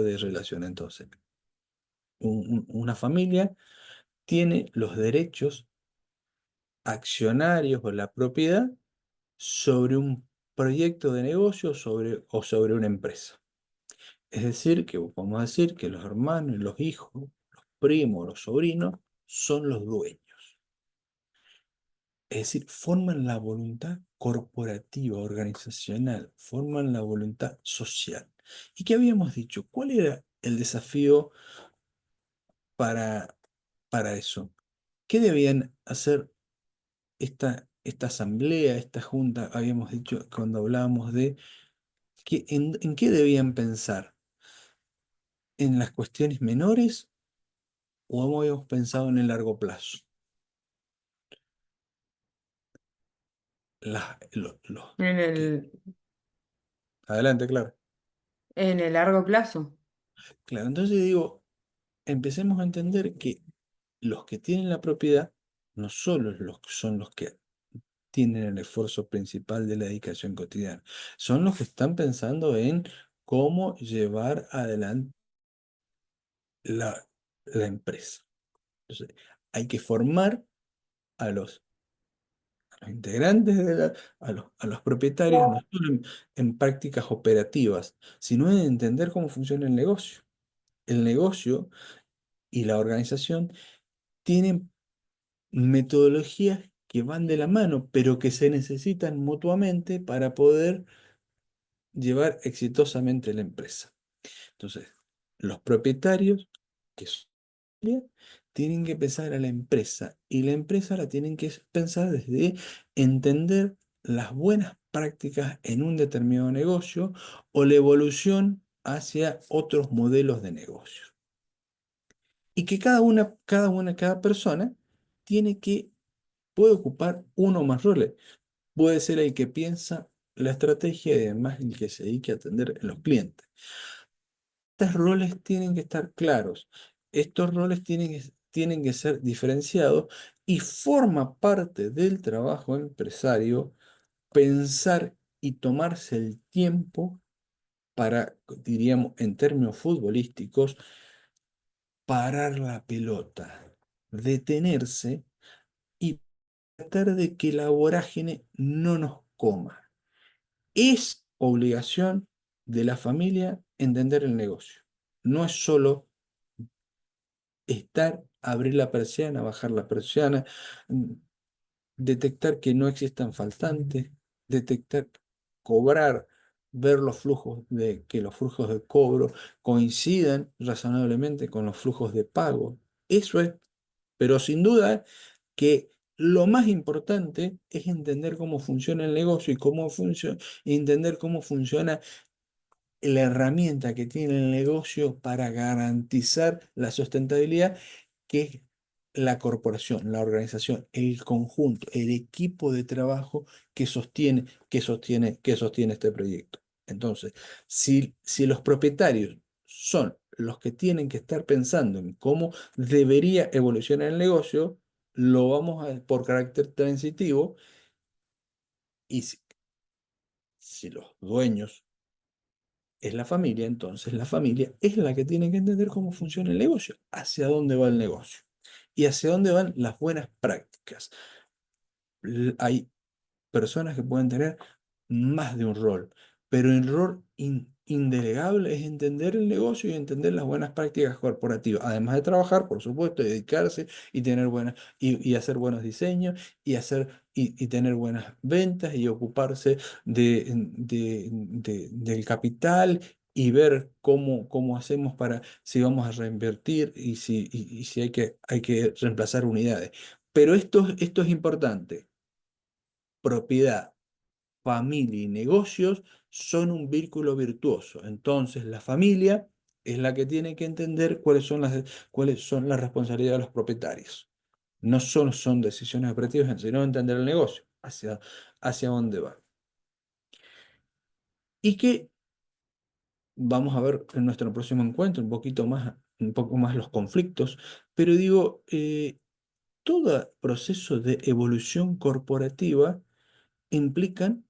Speaker 1: de relación. Entonces, una familia tiene los derechos accionarios o la propiedad sobre un proyecto de negocio o sobre una empresa. Es decir, que vamos a decir que los hermanos, los hijos, los primos, los sobrinos son los dueños. Es decir, forman la voluntad corporativa, organizacional, forman la voluntad social. ¿Y qué habíamos dicho? ¿Cuál era el desafío para, para eso? ¿Qué debían hacer esta asamblea, esta junta? Habíamos dicho cuando hablábamos de en qué debían pensar, ¿en las cuestiones menores o habíamos pensado en el largo plazo? Las- lo-
Speaker 2: En
Speaker 1: que-
Speaker 2: el,
Speaker 1: Adelante, claro.
Speaker 2: en el largo plazo.
Speaker 1: Claro, entonces digo, empecemos a entender que los que tienen la propiedad no solo son los que tienen el esfuerzo principal de la dedicación cotidiana, son los que están pensando en cómo llevar adelante la, la empresa. Entonces, hay que formar a los los integrantes a los propietarios, no solo en prácticas operativas, sino en entender cómo funciona el negocio. El negocio y la organización tienen metodologías que van de la mano, pero que se necesitan mutuamente para poder llevar exitosamente la empresa. Entonces, los propietarios, que son familia, tienen que pensar a la empresa y la empresa la tienen que pensar desde entender las buenas prácticas en un determinado negocio o la evolución hacia otros modelos de negocio. Y que cada persona tiene que, puede ocupar uno o más roles. Puede ser el que piensa la estrategia y además el que se dedique a atender a los clientes. Estos roles tienen que estar claros. Estos roles tienen que ser diferenciados y forma parte del trabajo empresario pensar y tomarse el tiempo para, diríamos en términos futbolísticos, parar la pelota, detenerse y tratar de que la vorágine no nos coma. Es obligación de la familia entender el negocio. No es solo estar, abrir la persiana, bajar la persiana, mm, detectar que no existan faltantes, detectar, cobrar, ver los flujos que los flujos de cobro coincidan razonablemente con los flujos de pago. Eso es, pero sin duda que lo más importante es entender cómo funciona el negocio y cómo funciona, entender cómo funciona la herramienta que tiene el negocio para garantizar la sustentabilidad, que es la corporación, la organización, el conjunto, el equipo de trabajo que sostiene este proyecto. Entonces, si los propietarios son los que tienen que estar pensando en cómo debería evolucionar el negocio, lo vamos a, por carácter transitivo, y si los dueños es la familia, entonces la familia es la que tiene que entender cómo funciona el negocio, hacia dónde va el negocio y hacia dónde van las buenas prácticas. Hay personas que pueden tener más de un rol, pero el rol indelegable es entender el negocio y entender las buenas prácticas corporativas, además de trabajar, por supuesto, dedicarse y tener y hacer buenos diseños y tener buenas ventas y ocuparse del capital y ver cómo hacemos para si vamos a reinvertir y si hay que reemplazar unidades. Pero esto es importante. Propiedad, familia y negocios son un vínculo virtuoso. Entonces, la familia es la que tiene que entender cuáles son las responsabilidades de los propietarios. No solo son decisiones operativas, sino entender el negocio, hacia dónde va. Y que vamos a ver en nuestro próximo encuentro un poco más los conflictos, pero digo, todo proceso de evolución corporativa implican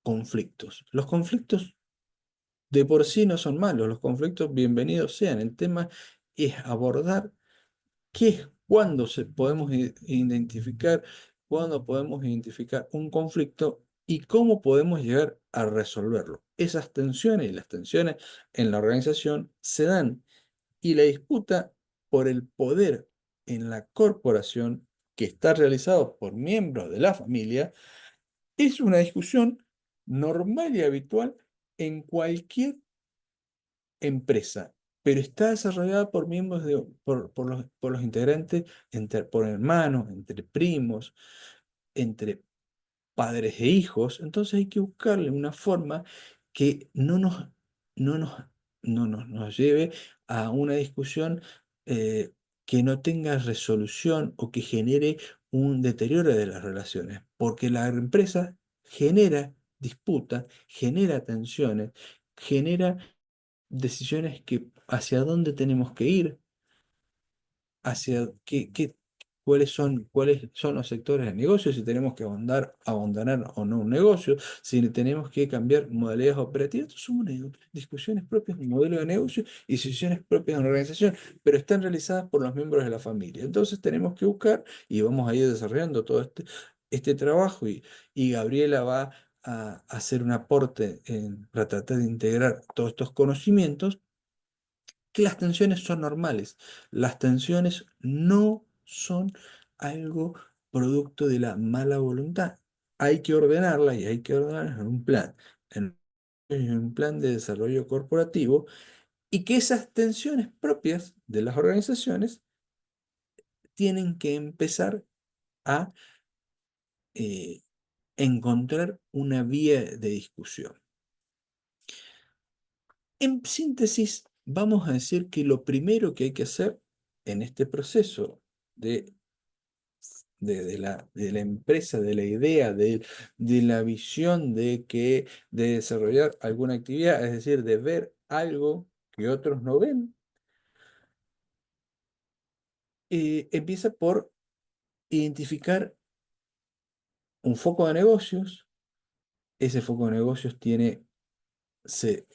Speaker 1: conflictos. Los conflictos de por sí no son malos, los conflictos bienvenidos sean. El tema es abordar cuándo podemos identificar un conflicto y cómo podemos llegar a resolverlo. Esas tensiones y las tensiones en la organización se dan y la disputa por el poder en la corporación que está realizado por miembros de la familia es una discusión normal y habitual en cualquier empresa, pero está desarrollada por miembros por los integrantes, por hermanos, entre primos, entre padres e hijos. Entonces hay que buscarle una forma que no nos, nos lleve a una discusión que no tenga resolución o que genere un deterioro de las relaciones, porque la empresa genera disputas, genera tensiones, genera decisiones que hacia dónde tenemos que ir, hacia cuáles son los sectores de negocio, si tenemos que abandonar o no un negocio, si tenemos que cambiar modalidades operativas. Estas son discusiones propias de un modelo de negocio y decisiones propias de una organización, pero están realizadas por los miembros de la familia. Entonces tenemos que buscar, y vamos a ir desarrollando este trabajo y Gabriela va a hacer un aporte para tratar de integrar todos estos conocimientos, que las tensiones son normales. Las tensiones no son algo producto de la mala voluntad. Hay que ordenarla y hay que ordenarla en un plan de desarrollo corporativo, y que esas tensiones propias de las organizaciones tienen que empezar a eh, encontrar una vía de discusión. En síntesis, vamos a decir que lo primero que hay que hacer en este proceso de, de la empresa, de la idea, de la visión de desarrollar alguna actividad, es decir, de ver algo que otros no ven, empieza por identificar un foco de negocios. Ese foco de negocios se,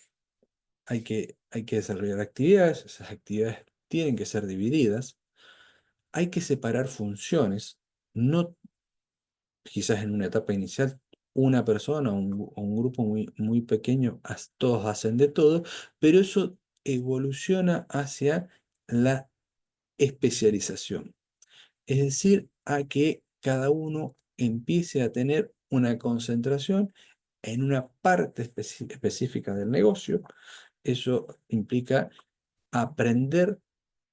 Speaker 1: hay que desarrollar actividades, esas actividades tienen que ser divididas, hay que separar funciones, no quizás en una etapa inicial una persona o un grupo muy pequeño, todos hacen de todo, pero eso evoluciona hacia la especialización. Es decir, a que cada uno empiece a tener una concentración en una parte específica del negocio. Eso implica aprender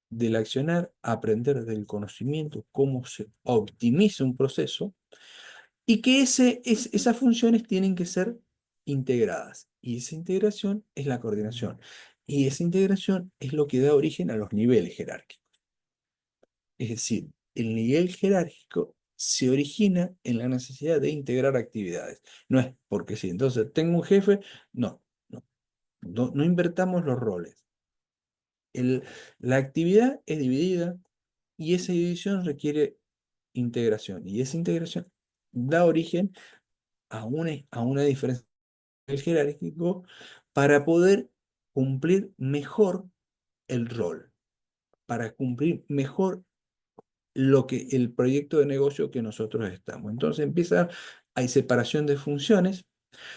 Speaker 1: del accionar, aprender del conocimiento, cómo se optimiza un proceso, y que esas funciones tienen que ser integradas. Y esa integración es la coordinación. Y esa integración es lo que da origen a los niveles jerárquicos. Es decir, el nivel jerárquico se origina en la necesidad de integrar actividades. No es porque sí. Entonces, tengo un jefe, no, no invertamos los roles. La actividad es dividida y esa división requiere integración. Y esa integración da origen a una diferencia jerárquico para poder cumplir mejor el rol, para cumplir mejor el proyecto de negocio que nosotros estamos. Entonces hay separación de funciones,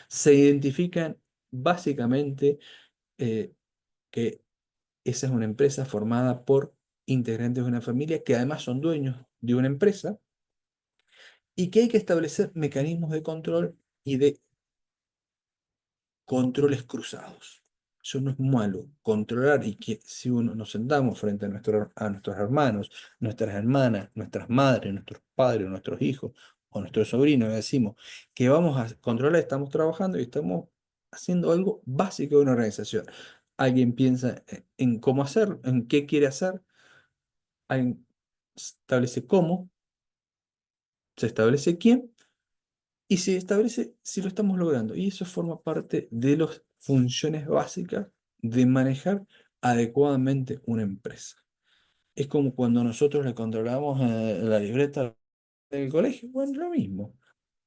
Speaker 1: se identifican básicamente eh, que esa es una empresa formada por integrantes de una familia que además son dueños de una empresa, y que hay que establecer mecanismos de control y de controles cruzados. Eso no es malo. Controlar, y que si uno nos sentamos frente a nuestros hermanos, nuestras hermanas, nuestras madres, nuestros padres, nuestros hijos o nuestros sobrinos, y decimos que vamos a controlar, estamos trabajando y estamos haciendo algo básico de una organización. Alguien piensa en cómo hacer, en qué quiere hacer, alguien establece cómo, se establece quién, y se establece si lo estamos logrando. Y eso forma parte de las funciones básicas de manejar adecuadamente una empresa. Es como cuando nosotros le controlamos la libreta del colegio. Bueno, lo mismo.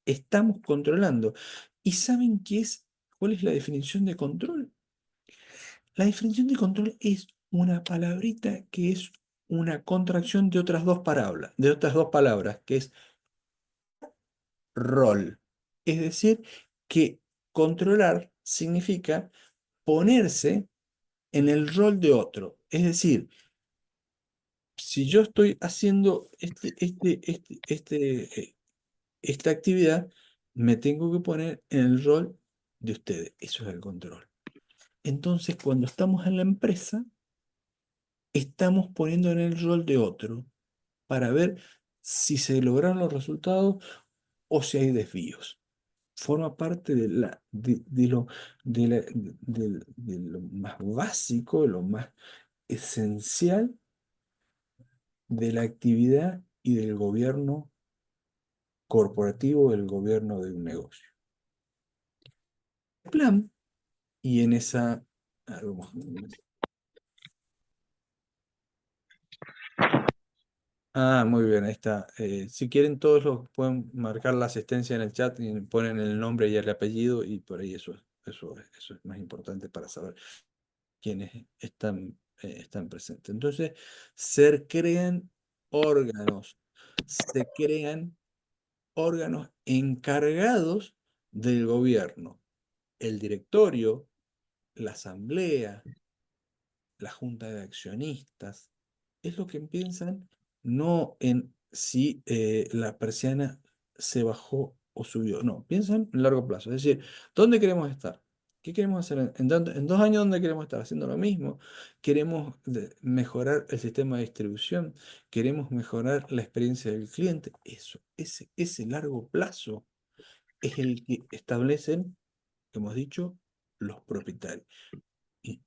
Speaker 1: Estamos controlando. ¿Y saben cuál es la definición de control? La definición de control es una palabrita que es una contracción de otras dos palabras, que es rol. Es decir, que controlar significa ponerse en el rol de otro. Es decir, si yo estoy haciendo esta actividad, me tengo que poner en el rol de ustedes. Eso es el control. Entonces, cuando estamos en la empresa, estamos poniendo en el rol de otro para ver si se lograron los resultados o si hay desvíos. Forma parte de lo más básico, lo más esencial de la actividad y del gobierno corporativo, del gobierno de un negocio. Plan, y en esa... muy bien, ahí está. Si quieren, todos los pueden marcar la asistencia en el chat y ponen el nombre y el apellido, y por ahí eso es más importante para saber quienes están presentes. Entonces, se crean órganos, se crean órganos encargados del gobierno, el directorio, la asamblea, la junta de accionistas, es lo que piensan no en si la persiana se bajó o subió, no, piensan en largo plazo, es decir, ¿dónde queremos estar? ¿Qué queremos hacer en 2 años? ¿Dónde queremos estar? Haciendo lo mismo. ¿Queremos mejorar el sistema de distribución? ¿Queremos mejorar la experiencia del cliente? Eso, ese largo plazo es el que establecen, hemos dicho, los propietarios y,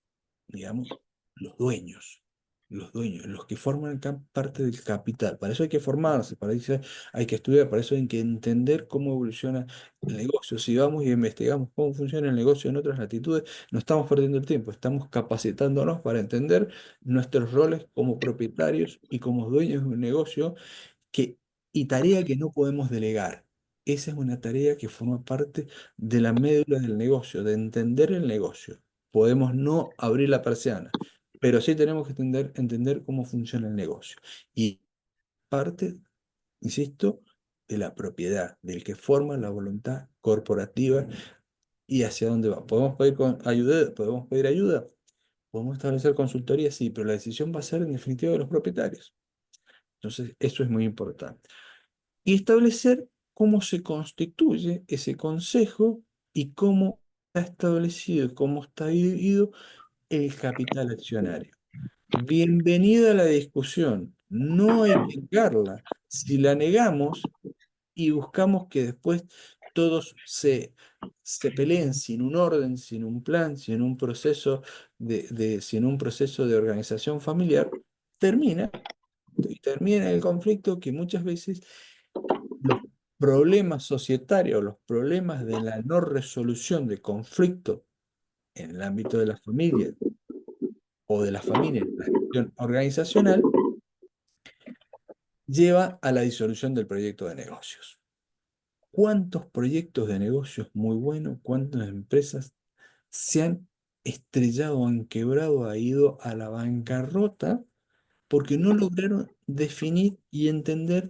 Speaker 1: digamos, los dueños, los que forman parte del capital. Para eso hay que formarse, para eso hay que estudiar, para eso hay que entender cómo evoluciona el negocio. Si vamos y investigamos cómo funciona el negocio en otras latitudes, no estamos perdiendo el tiempo, estamos capacitándonos para entender nuestros roles como propietarios y como dueños de un negocio que, y tarea que no podemos delegar. Esa es una tarea que forma parte de la médula del negocio, de entender el negocio. Podemos no abrir la persiana, pero sí tenemos que entender cómo funciona el negocio. Y parte, insisto, de la propiedad, del que forma la voluntad corporativa y hacia dónde va. Podemos pedir ayuda, podemos establecer consultoría, sí, pero la decisión va a ser en definitiva de los propietarios. Entonces, eso es muy importante y establecer cómo se constituye ese consejo y cómo está establecido, cómo está dividido el capital accionario. Bienvenida a la discusión, no hay que negarla. Si la negamos y buscamos que después todos se peleen sin un orden, sin un plan, sin un proceso de organización familiar, termina, y termina el conflicto que muchas veces los problemas societarios, los problemas de la no resolución de conflictos en el ámbito de la familia o de la familia en la gestión organizacional, lleva a la disolución del proyecto de negocios. ¿Cuántos proyectos de negocios muy buenos, cuántas empresas se han estrellado, han quebrado, ha ido a la bancarrota porque no lograron definir y entender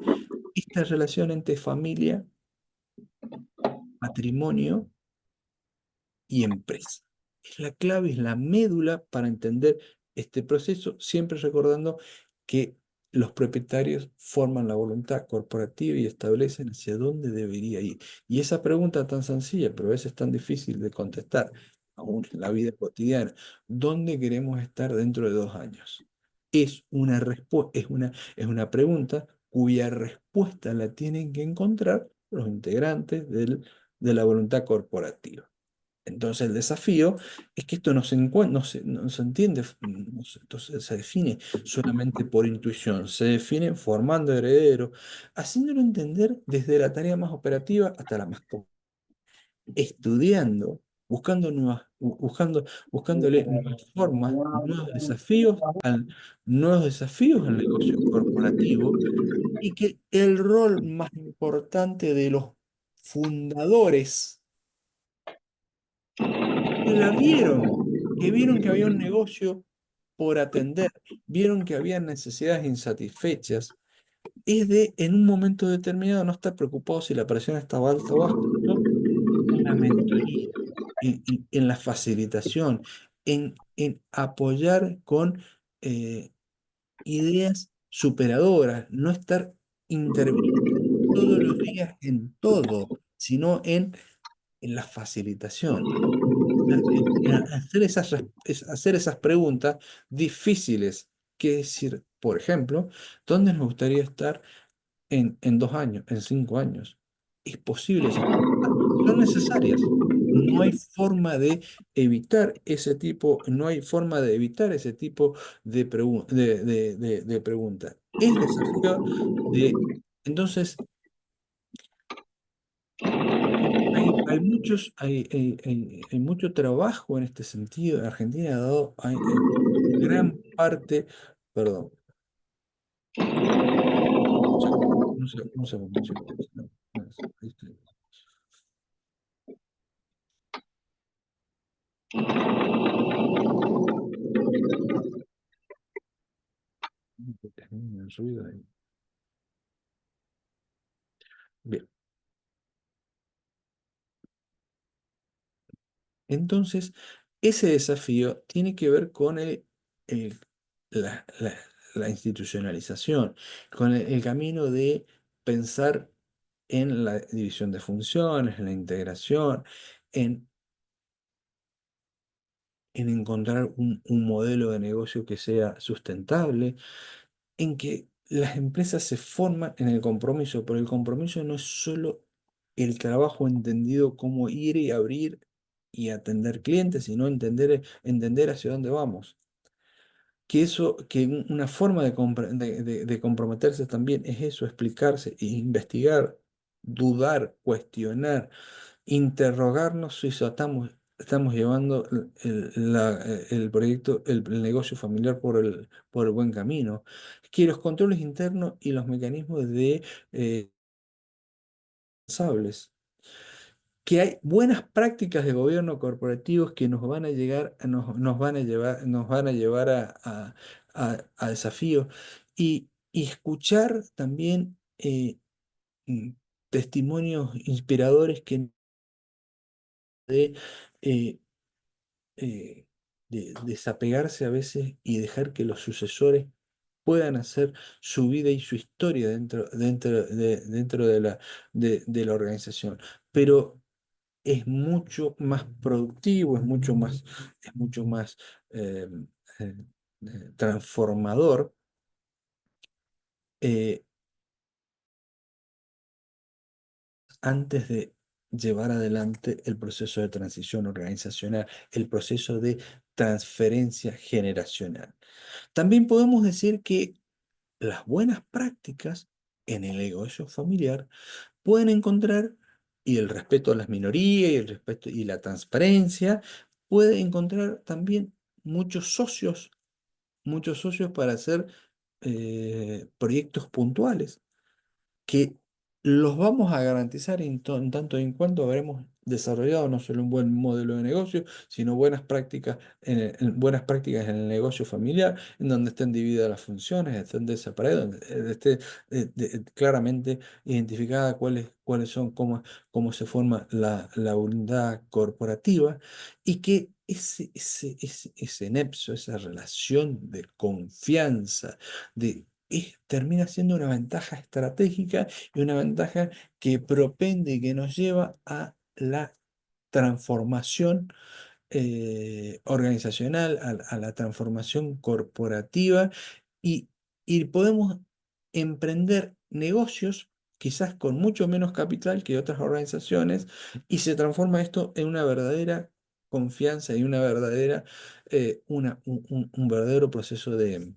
Speaker 1: esta relación entre familia, patrimonio y empresa? Es la clave, es la médula para entender este proceso, siempre recordando que los propietarios forman la voluntad corporativa y establecen hacia dónde debería ir. Y esa pregunta tan sencilla, pero a veces tan difícil de contestar, aún en la vida cotidiana, ¿dónde queremos estar dentro de 2 años? Es una pregunta cuya respuesta la tienen que encontrar los integrantes de la voluntad corporativa. Entonces el desafío es que esto no se entiende, entonces se define solamente por intuición, se define formando herederos, haciéndolo entender desde la tarea más operativa hasta la más estudiando, buscándole nuevas formas, nuevos desafíos al negocio corporativo y que el rol más importante de los fundadores que vieron que había un negocio por atender, vieron que había necesidades insatisfechas, es de en un momento determinado no estar preocupado si la presión estaba alta o baja, sino en la mentoría, en la facilitación, en apoyar con ideas superadoras, no estar interviniendo todos los días en todo, sino en la facilitación hacer esas preguntas difíciles, que decir, por ejemplo, ¿dónde nos gustaría estar en 2 años, en 5 años? Es posible esas preguntas, son necesarias. No hay forma de evitar ese tipo de preguntas. Es desafío de, entonces, hay mucho trabajo en este sentido. Argentina ha dado gran parte, perdón, no sé, música. El ruido ahí. Bien. Entonces, ese desafío tiene que ver con el- la, la- la institucionalización, con el camino de pensar en la división de funciones, en la integración, en, en encontrar un modelo de negocio que sea sustentable, en que las empresas se forman en el compromiso, pero el compromiso no es solo el trabajo entendido como ir y abrir y atender clientes, sino entender hacia dónde vamos. Que eso, que una forma de comprometerse también es eso, explicarse, e investigar, dudar, cuestionar, interrogarnos si estamos llevando el proyecto, el negocio familiar por el buen camino. Que los controles internos y los mecanismos de responsables. Que hay buenas prácticas de gobierno corporativos que nos van a llegar, nos van a llevar a desafíos y escuchar también mm, testimonios inspiradores que de, eh, eh, de desapegarse a veces y dejar que los sucesores puedan hacer su vida y su historia dentro de la organización. Pero es mucho más productivo, es mucho más eh, eh, transformador eh, antes de llevar adelante el proceso de transición organizacional, el proceso de transferencia generacional. También podemos decir que las buenas prácticas en el negocio familiar pueden encontrar, y el respeto a las minorías y el respeto y la transparencia, puede encontrar también muchos socios para hacer proyectos puntuales que los vamos a garantizar en tanto y en cuanto habremos desarrollado no solo un buen modelo de negocio, sino buenas prácticas en el negocio familiar, en donde estén divididas las funciones, estén separadas, donde esté claramente identificada cuáles son, cómo se forma la unidad corporativa y que ese nexo, esa relación de confianza, termina siendo una ventaja estratégica y una ventaja que propende y que nos lleva a la transformación organizacional, a la transformación corporativa y, y podemos emprender negocios quizás con mucho menos capital que otras organizaciones y se transforma esto en una verdadera confianza y un verdadero proceso de,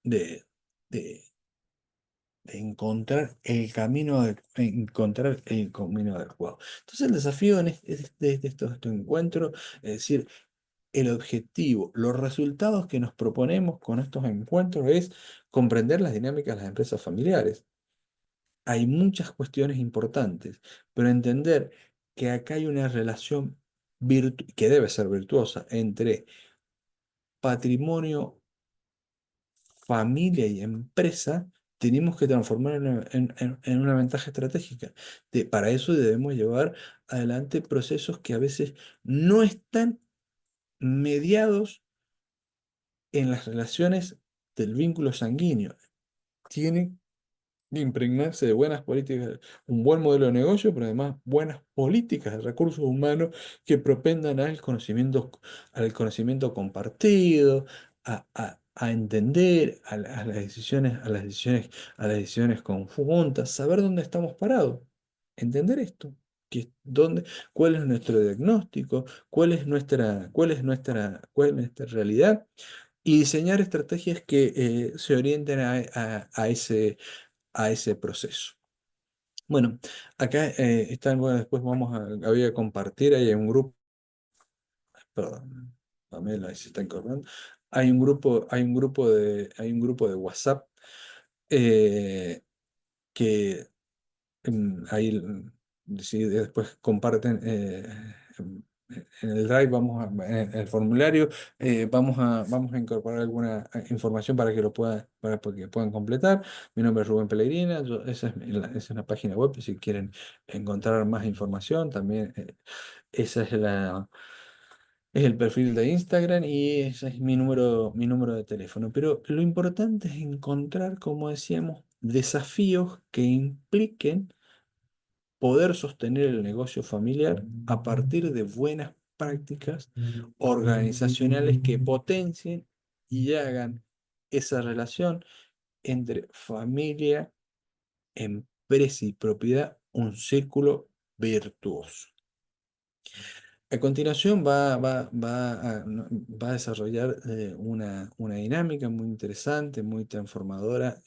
Speaker 1: de- de encontrar el camino adecuado. Entonces el desafío de estos encuentros es decir, el objetivo, los resultados que nos proponemos con estos encuentros es comprender las dinámicas de las empresas familiares. Hay muchas cuestiones importantes, pero entender que acá hay una relación que debe ser virtuosa entre patrimonio, familia y empresa, tenemos que transformarlo en una ventaja estratégica. Para eso debemos llevar adelante procesos que a veces no están mediados en las relaciones del vínculo sanguíneo. Tienen de impregnarse de buenas políticas, un buen modelo de negocio, pero además buenas políticas de recursos humanos que propendan al conocimiento compartido, a entender a las decisiones conjuntas, saber dónde estamos parados, entender esto. Cuál es nuestro diagnóstico, cuál es nuestra realidad y diseñar estrategias que se orienten a ese proceso. Bueno, acá están, bueno, después voy a compartir, hay un grupo, perdón, Pamela ahí se está incorporando, hay un grupo de WhatsApp eh, que ahí sí, después comparten en el Drive, en el formulario, vamos a incorporar alguna información para que para que puedan completar. Mi nombre es Rubén Pellegrina, esa es la página web si quieren encontrar más información. También esa es es el perfil de Instagram y ese es mi número de teléfono. Pero lo importante es encontrar, como decíamos, desafíos que impliquen poder sostener el negocio familiar a partir de buenas prácticas organizacionales que potencien y hagan esa relación entre familia, empresa y propiedad un círculo virtuoso. A continuación va a desarrollar una dinámica muy interesante, muy transformadora.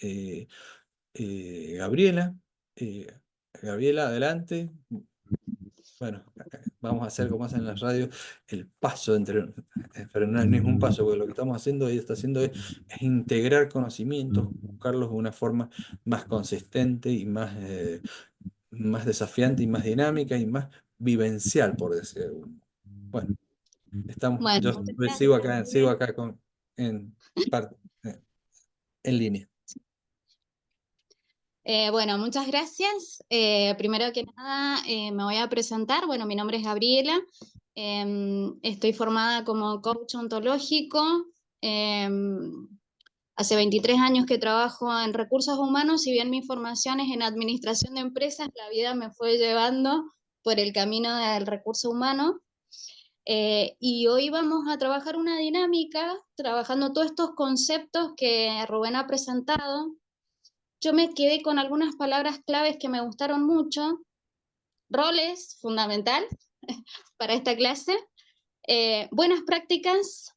Speaker 1: Gabriela, eh, Gabriela, adelante. Bueno, vamos a hacer como hacen en las radios, el paso pero no es un paso, porque lo que estamos haciendo, ella está haciendo es integrar conocimientos, buscarlos de una forma más consistente y más desafiante y más dinámica y más vivencial, por decir algo. Bueno,
Speaker 6: Bueno,
Speaker 1: yo
Speaker 6: muchas
Speaker 1: sigo
Speaker 6: gracias.
Speaker 1: acá en, parte, en línea.
Speaker 6: Bueno, muchas gracias. Primero que nada, me voy a presentar. Bueno, mi nombre es Gabriela. Estoy formada como coach ontológico. Hace 23 años que trabajo en recursos humanos. Si bien mi formación es en administración de empresas, la vida me fue llevando por el camino del recurso humano. Y hoy vamos a trabajar una dinámica, trabajando todos estos conceptos que Rubén ha presentado. Yo me quedé con algunas palabras claves que me gustaron mucho. Roles, fundamental para esta clase. Buenas prácticas,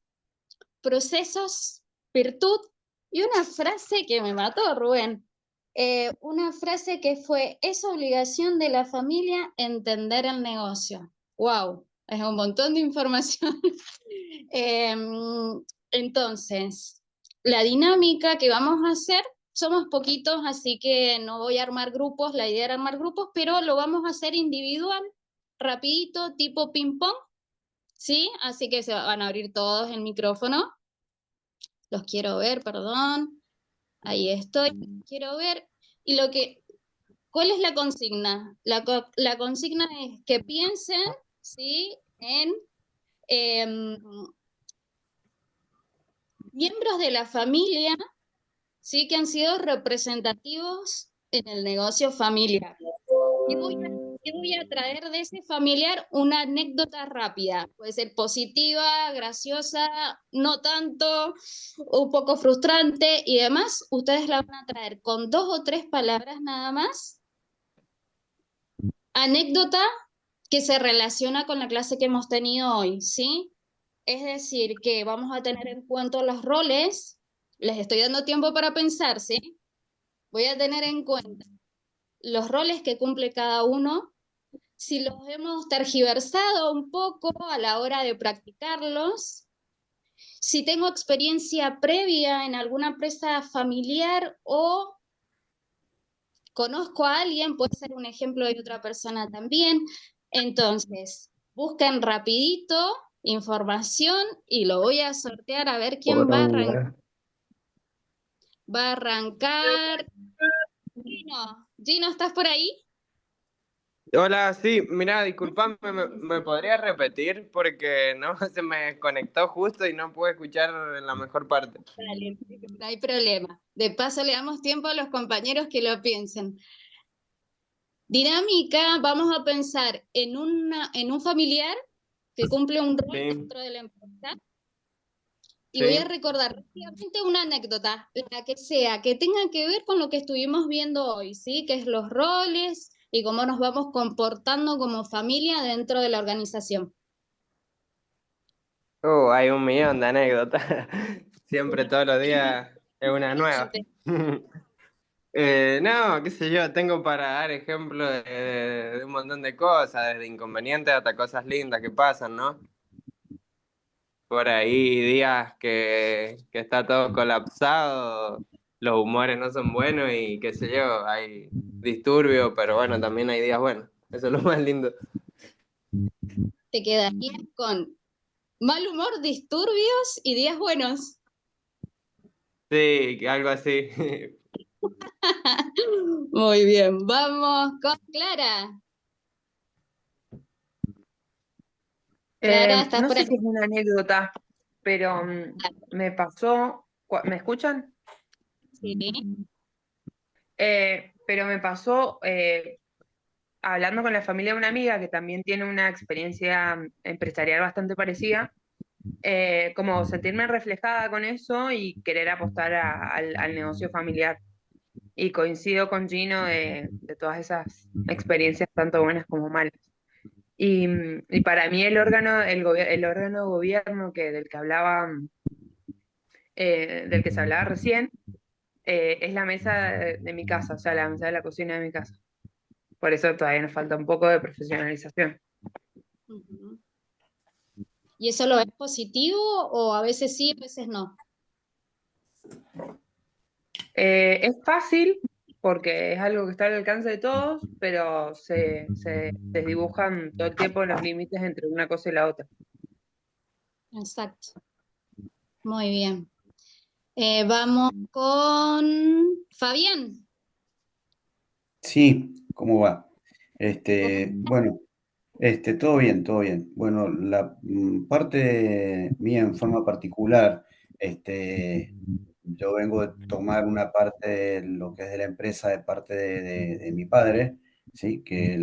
Speaker 6: procesos, virtud. Y una frase que me mató, Rubén. Una frase que fue: es obligación de la familia entender el negocio. ¡Wow! Es un montón de información. Entonces, la dinámica que vamos a hacer, somos poquitos, así que no voy a armar grupos, la idea era armar grupos, pero lo vamos a hacer individual, rapidito, tipo ping-pong, ¿sí? Así que se van a abrir todos el micrófono. Los quiero ver, perdón. Ahí estoy, quiero ver. Y ¿cuál es la consigna? La consigna es que piensen, ¿sí? En em, miembros de la familia, ¿sí? Que han sido representativos en el negocio familiar. Y voy a traer de ese familiar una anécdota rápida. Puede ser positiva, graciosa, no tanto, un poco frustrante y demás. Ustedes la van a traer con 2 o 3 palabras nada más. Anécdota que se relaciona con la clase que hemos tenido hoy, ¿sí? Es decir, que vamos a tener en cuenta los roles. Les estoy dando tiempo para pensar, ¿sí? Voy a tener en cuenta los roles que cumple cada uno, si los hemos tergiversado un poco a la hora de practicarlos, si tengo experiencia previa en alguna empresa familiar o conozco a alguien, puede ser un ejemplo de otra persona también. Entonces, busquen rapidito información y lo voy a sortear a ver quién va a arrancar. Va a arrancar Gino. Gino, ¿estás por ahí?
Speaker 5: Hola, sí, mira, disculpame, ¿me podrías repetir? Porque no se me desconectó justo y no pude escuchar en la mejor parte.
Speaker 6: Dale, no hay problema. De paso le damos tiempo a los compañeros que lo piensen. Dinámica, vamos a pensar en un familiar que cumple un rol
Speaker 5: Sí,
Speaker 6: dentro de la empresa. Y voy a
Speaker 5: sí.
Speaker 6: recordar rápidamente una anécdota, la que sea, que tenga que ver con lo que estuvimos viendo hoy, ¿sí? Que es los roles y cómo nos vamos comportando como familia dentro de la organización.
Speaker 5: Hay un millón de anécdotas. Siempre, todos los días, es una nueva. No, qué sé yo, tengo para dar ejemplos de un montón de cosas, desde inconvenientes hasta cosas lindas que pasan, ¿no? Por ahí días que está todo colapsado, los humores no son buenos y qué sé yo, hay disturbios, pero bueno, también hay días buenos. Eso es lo más lindo.
Speaker 6: te quedarías con mal humor, disturbios y días buenos.
Speaker 5: Sí, algo así.
Speaker 6: Muy bien, vamos con Clara. Clara, ¿estás
Speaker 2: No
Speaker 6: por
Speaker 2: sé
Speaker 6: ahí?
Speaker 2: si es una anécdota, pero me pasó, ¿me escuchan?
Speaker 6: Sí.
Speaker 2: Pero me pasó hablando con la familia de una amiga que también tiene una experiencia empresarial bastante parecida, como sentirme reflejada con eso y querer apostar al negocio familiar. Y coincido con Gino de todas esas experiencias, tanto buenas como malas. Y para mí el órgano de gobierno del que hablaba, del que se hablaba recién, es la mesa de mi casa, o sea, la mesa de la cocina de mi casa. Por eso todavía nos falta un poco de profesionalización.
Speaker 6: Ujú. ¿Y eso lo ves positivo o a veces sí, a veces no?
Speaker 2: Es fácil porque es algo que está al alcance de todos, pero se desdibujan todo el tiempo los límites entre una cosa y la otra.
Speaker 6: Exacto. Muy bien. Vamos con Fabián.
Speaker 3: Sí, ¿cómo va? Bueno, todo bien, todo bien. Bueno, la parte mía en forma particular, yo vengo de tomar una parte de lo que es de la empresa de parte de mi padre, ¿sí? Que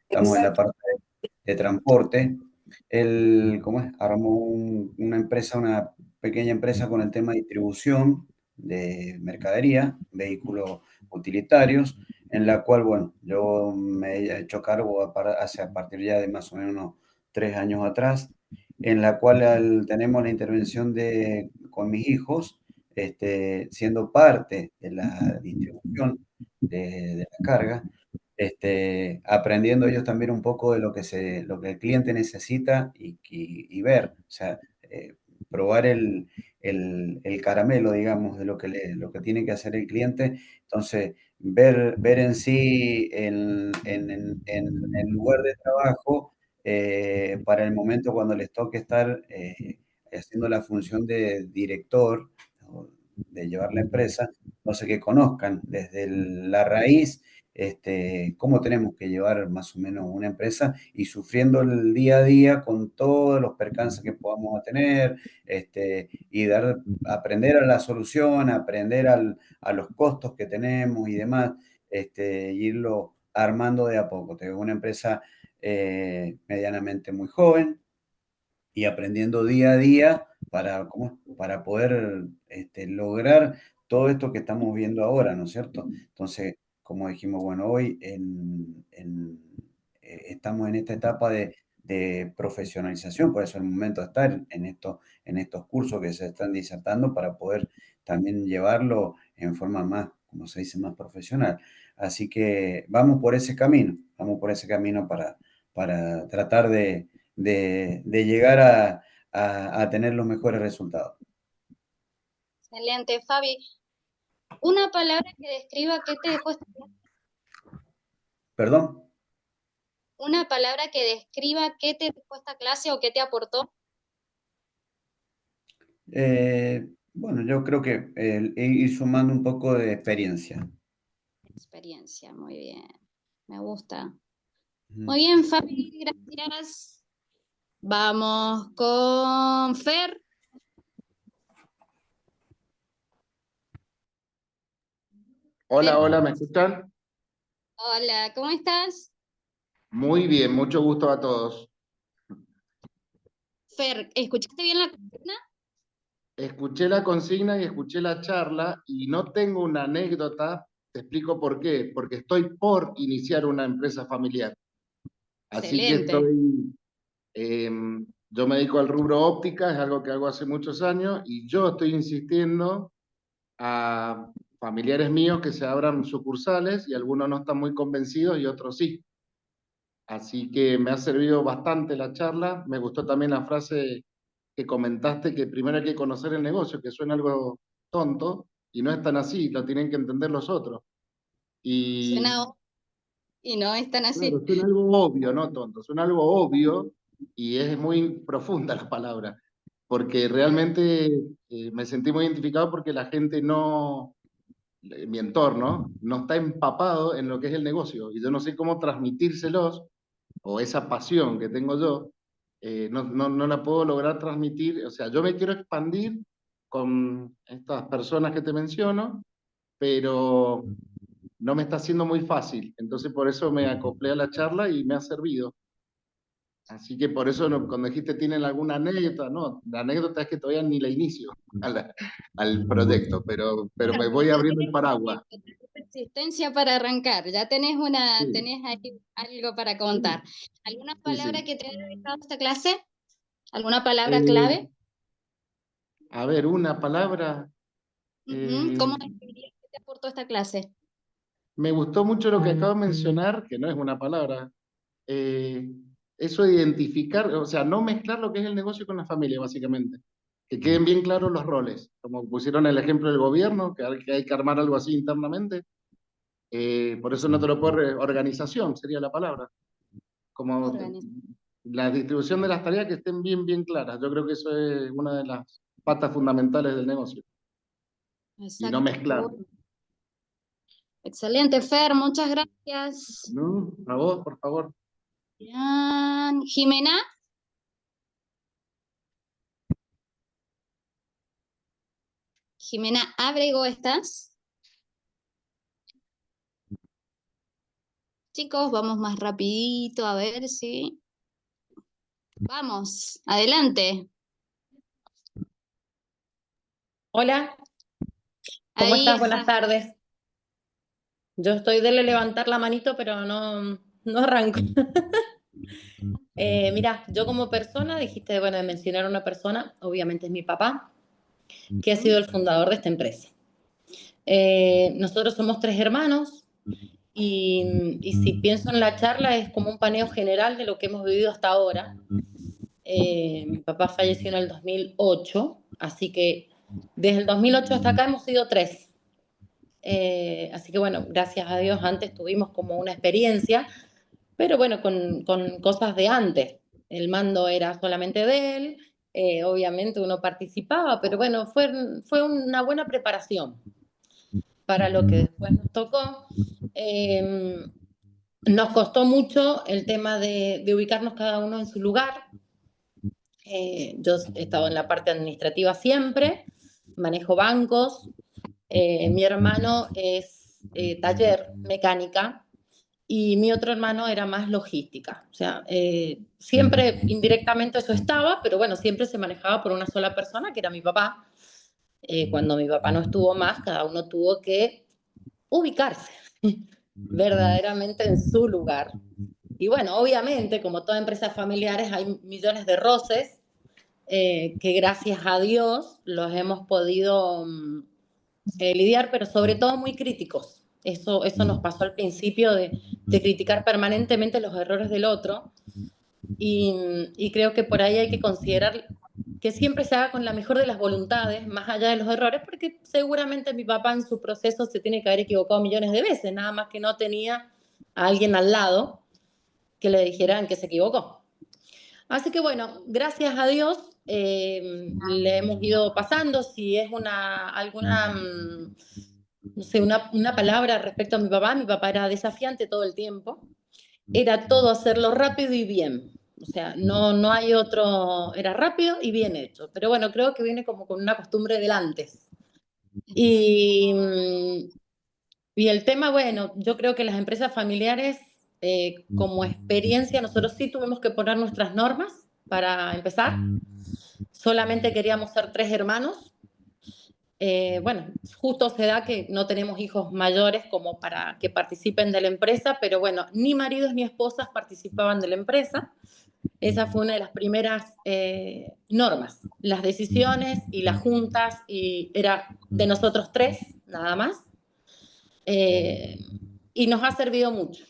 Speaker 3: estamos en la parte de transporte. Él, ¿cómo es? Armó una empresa, una pequeña empresa con el tema de distribución de mercadería, vehículos utilitarios, en la cual, bueno, yo me he hecho cargo a partir ya de más o menos unos 3 años atrás, en la cual tenemos la intervención con mis hijos, siendo parte de la distribución de la carga, aprendiendo ellos también un poco de lo que el cliente necesita y ver, o sea, probar el caramelo, digamos, de lo que tiene que hacer el cliente. Entonces, ver en sí en el lugar de trabajo para el momento cuando les toque estar haciendo la función de director, o de llevar la empresa, no sé, que conozcan desde la raíz cómo tenemos que llevar más o menos una empresa y sufriendo el día a día con todos los percances que podamos tener, y aprender a la solución, aprender a los costos que tenemos y demás, y irlo armando de a poco. Tengo una empresa medianamente muy joven y aprendiendo día a día para poder lograr todo esto que estamos viendo ahora, ¿no es cierto? Entonces, como dijimos, bueno, hoy estamos en esta etapa de profesionalización, por eso es el momento de estar en estos cursos que se están disertando para poder también llevarlo en forma más, como se dice, más profesional. Así que vamos por ese camino para tratar de llegar a tener los mejores resultados.
Speaker 6: Excelente, Fabi. Una palabra que describa qué te dejó esta clase.
Speaker 3: ¿Perdón?
Speaker 6: Una palabra que describa qué te dejó esta clase o qué te aportó.
Speaker 3: Bueno, yo creo que ir sumando un poco de experiencia.
Speaker 6: Experiencia, muy bien. Me gusta.
Speaker 3: Ujú.
Speaker 6: Muy bien, Fabi, gracias. Vamos con Fer.
Speaker 7: Hola, hola, ¿me escuchan?
Speaker 6: Hola, ¿cómo estás?
Speaker 7: Muy bien, mucho gusto a todos.
Speaker 6: Fer, ¿escuchaste bien la consigna?
Speaker 7: Escuché la consigna y escuché la charla y no tengo una anécdota, te explico por qué, porque estoy por iniciar una empresa familiar. Así que
Speaker 6: Excelente.
Speaker 7: yo me dedico al rubro óptica, es algo que hago hace muchos años y yo estoy insistiendo a familiares míos que se abran sucursales y algunos no están muy convencidos y otros sí. Así que me ha servido bastante la charla. Me gustó también la frase que comentaste, que primero hay que conocer el negocio, que suena algo tonto, y no es tan así, lo tienen que entender los otros. Y,
Speaker 6: Suena y no es tan así.
Speaker 7: Claro, suena algo obvio, no tonto, suena algo obvio y es muy profunda la palabra, porque realmente me sentí muy identificado porque la gente no, mi entorno, no está empapado en lo que es el negocio y yo no sé cómo transmitírselos o esa pasión que tengo yo, no la puedo lograr transmitir. O sea, yo me quiero expandir con estas personas que te menciono, pero no me está siendo muy fácil. Entonces por eso me acoplé a la charla y me ha servido. Así que por eso cuando dijiste tienen alguna anécdota, no, la anécdota es que todavía ni la inicio al proyecto, pero
Speaker 6: Bueno,
Speaker 7: me
Speaker 6: pero
Speaker 7: voy
Speaker 6: ya
Speaker 7: abriendo el
Speaker 6: tenés
Speaker 7: paraguas.
Speaker 6: persistencia para arrancar, ya tenés
Speaker 7: Sí,
Speaker 6: tenés ahí algo para
Speaker 7: sí,
Speaker 6: contar. ¿Alguna
Speaker 7: sí,
Speaker 6: palabra
Speaker 7: sí.
Speaker 6: que te haya dejado esta clase? ¿Alguna palabra
Speaker 7: Eh,
Speaker 6: clave?
Speaker 7: a ver, una palabra.
Speaker 6: Ujú. ¿Cómo
Speaker 7: eh,
Speaker 6: describirías que te aportó esta clase?
Speaker 7: Me gustó mucho lo que acabo de mencionar, que no es una palabra, eh, eso de identificar, o sea, no mezclar lo que es el negocio con la familia, básicamente. Que queden bien claros los roles, como pusieron el ejemplo del gobierno, que hay que armar algo así internamente. Por eso no te lo puedo, organización sería la palabra, como
Speaker 6: Organización.
Speaker 7: la distribución de las tareas que estén bien claras. Yo creo que eso es una de las patas fundamentales del negocio, y no
Speaker 6: Exacto.
Speaker 7: mezclar.
Speaker 6: Excelente, Fer, muchas gracias.
Speaker 7: ¿No? A vos, por favor.
Speaker 6: Bien. Jimena, Jimena Ábrego, ¿estás? Chicos, vamos más rapidito, a ver si... Vamos, adelante.
Speaker 4: Hola, ¿cómo
Speaker 6: Ahí
Speaker 4: estás? Buenas
Speaker 6: está.
Speaker 4: tardes. Yo estoy de levantar la manito, pero no arranco. Mira, yo como persona, dijiste, bueno, de mencionar a una persona, obviamente es mi papá, que ha sido el fundador de esta empresa. Nosotros somos 3 hermanos y si pienso en la charla es como un paneo general de lo que hemos vivido hasta ahora. Mi papá falleció en el 2008, así que desde el 2008 hasta acá hemos sido 3. Así que bueno, gracias a Dios antes tuvimos como una experiencia, pero bueno, con cosas de antes. El mando era solamente de él, obviamente uno participaba, pero bueno, fue una buena preparación para lo que después nos tocó. Eh, Nos costó mucho el tema de ubicarnos cada uno en su lugar. Yo he estado en la parte administrativa siempre, manejo bancos. Mi hermano es taller, mecánica, y mi otro hermano era más logística. O sea, siempre indirectamente eso estaba, pero bueno, siempre se manejaba por una sola persona, que era mi papá. Cuando mi papá no estuvo más, cada uno tuvo que ubicarse verdaderamente en su lugar. Y bueno, obviamente, como toda empresa familiares, hay millones de roces que gracias a Dios los hemos podido lidiar, pero sobre todo muy críticos. Eso nos pasó al principio de criticar permanentemente los errores del otro y creo que por ahí hay que considerar que siempre se haga con la mejor de las voluntades, más allá de los errores, porque seguramente mi papá en su proceso se tiene que haber equivocado millones de veces, nada más que no tenía a alguien al lado que le dijeran que se equivocó. Así que bueno, gracias a Dios le hemos ido pasando. Si es alguna, no sé, una palabra respecto a mi papá era desafiante todo el tiempo. Era todo hacerlo rápido y bien. O sea, no hay otro, era rápido y bien hecho. Pero bueno, creo que viene como con una costumbre del antes. Y, y el tema, bueno, yo creo que las empresas familiares, como experiencia, nosotros sí tuvimos que poner nuestras normas para empezar. Solamente queríamos ser 3 hermanos. Bueno, justo se da que no tenemos hijos mayores como para que participen de la empresa, pero bueno, ni maridos ni esposas participaban de la empresa. Esa fue una de las primeras normas. Las decisiones y las juntas era de nosotros 3, nada más. Y nos ha servido mucho.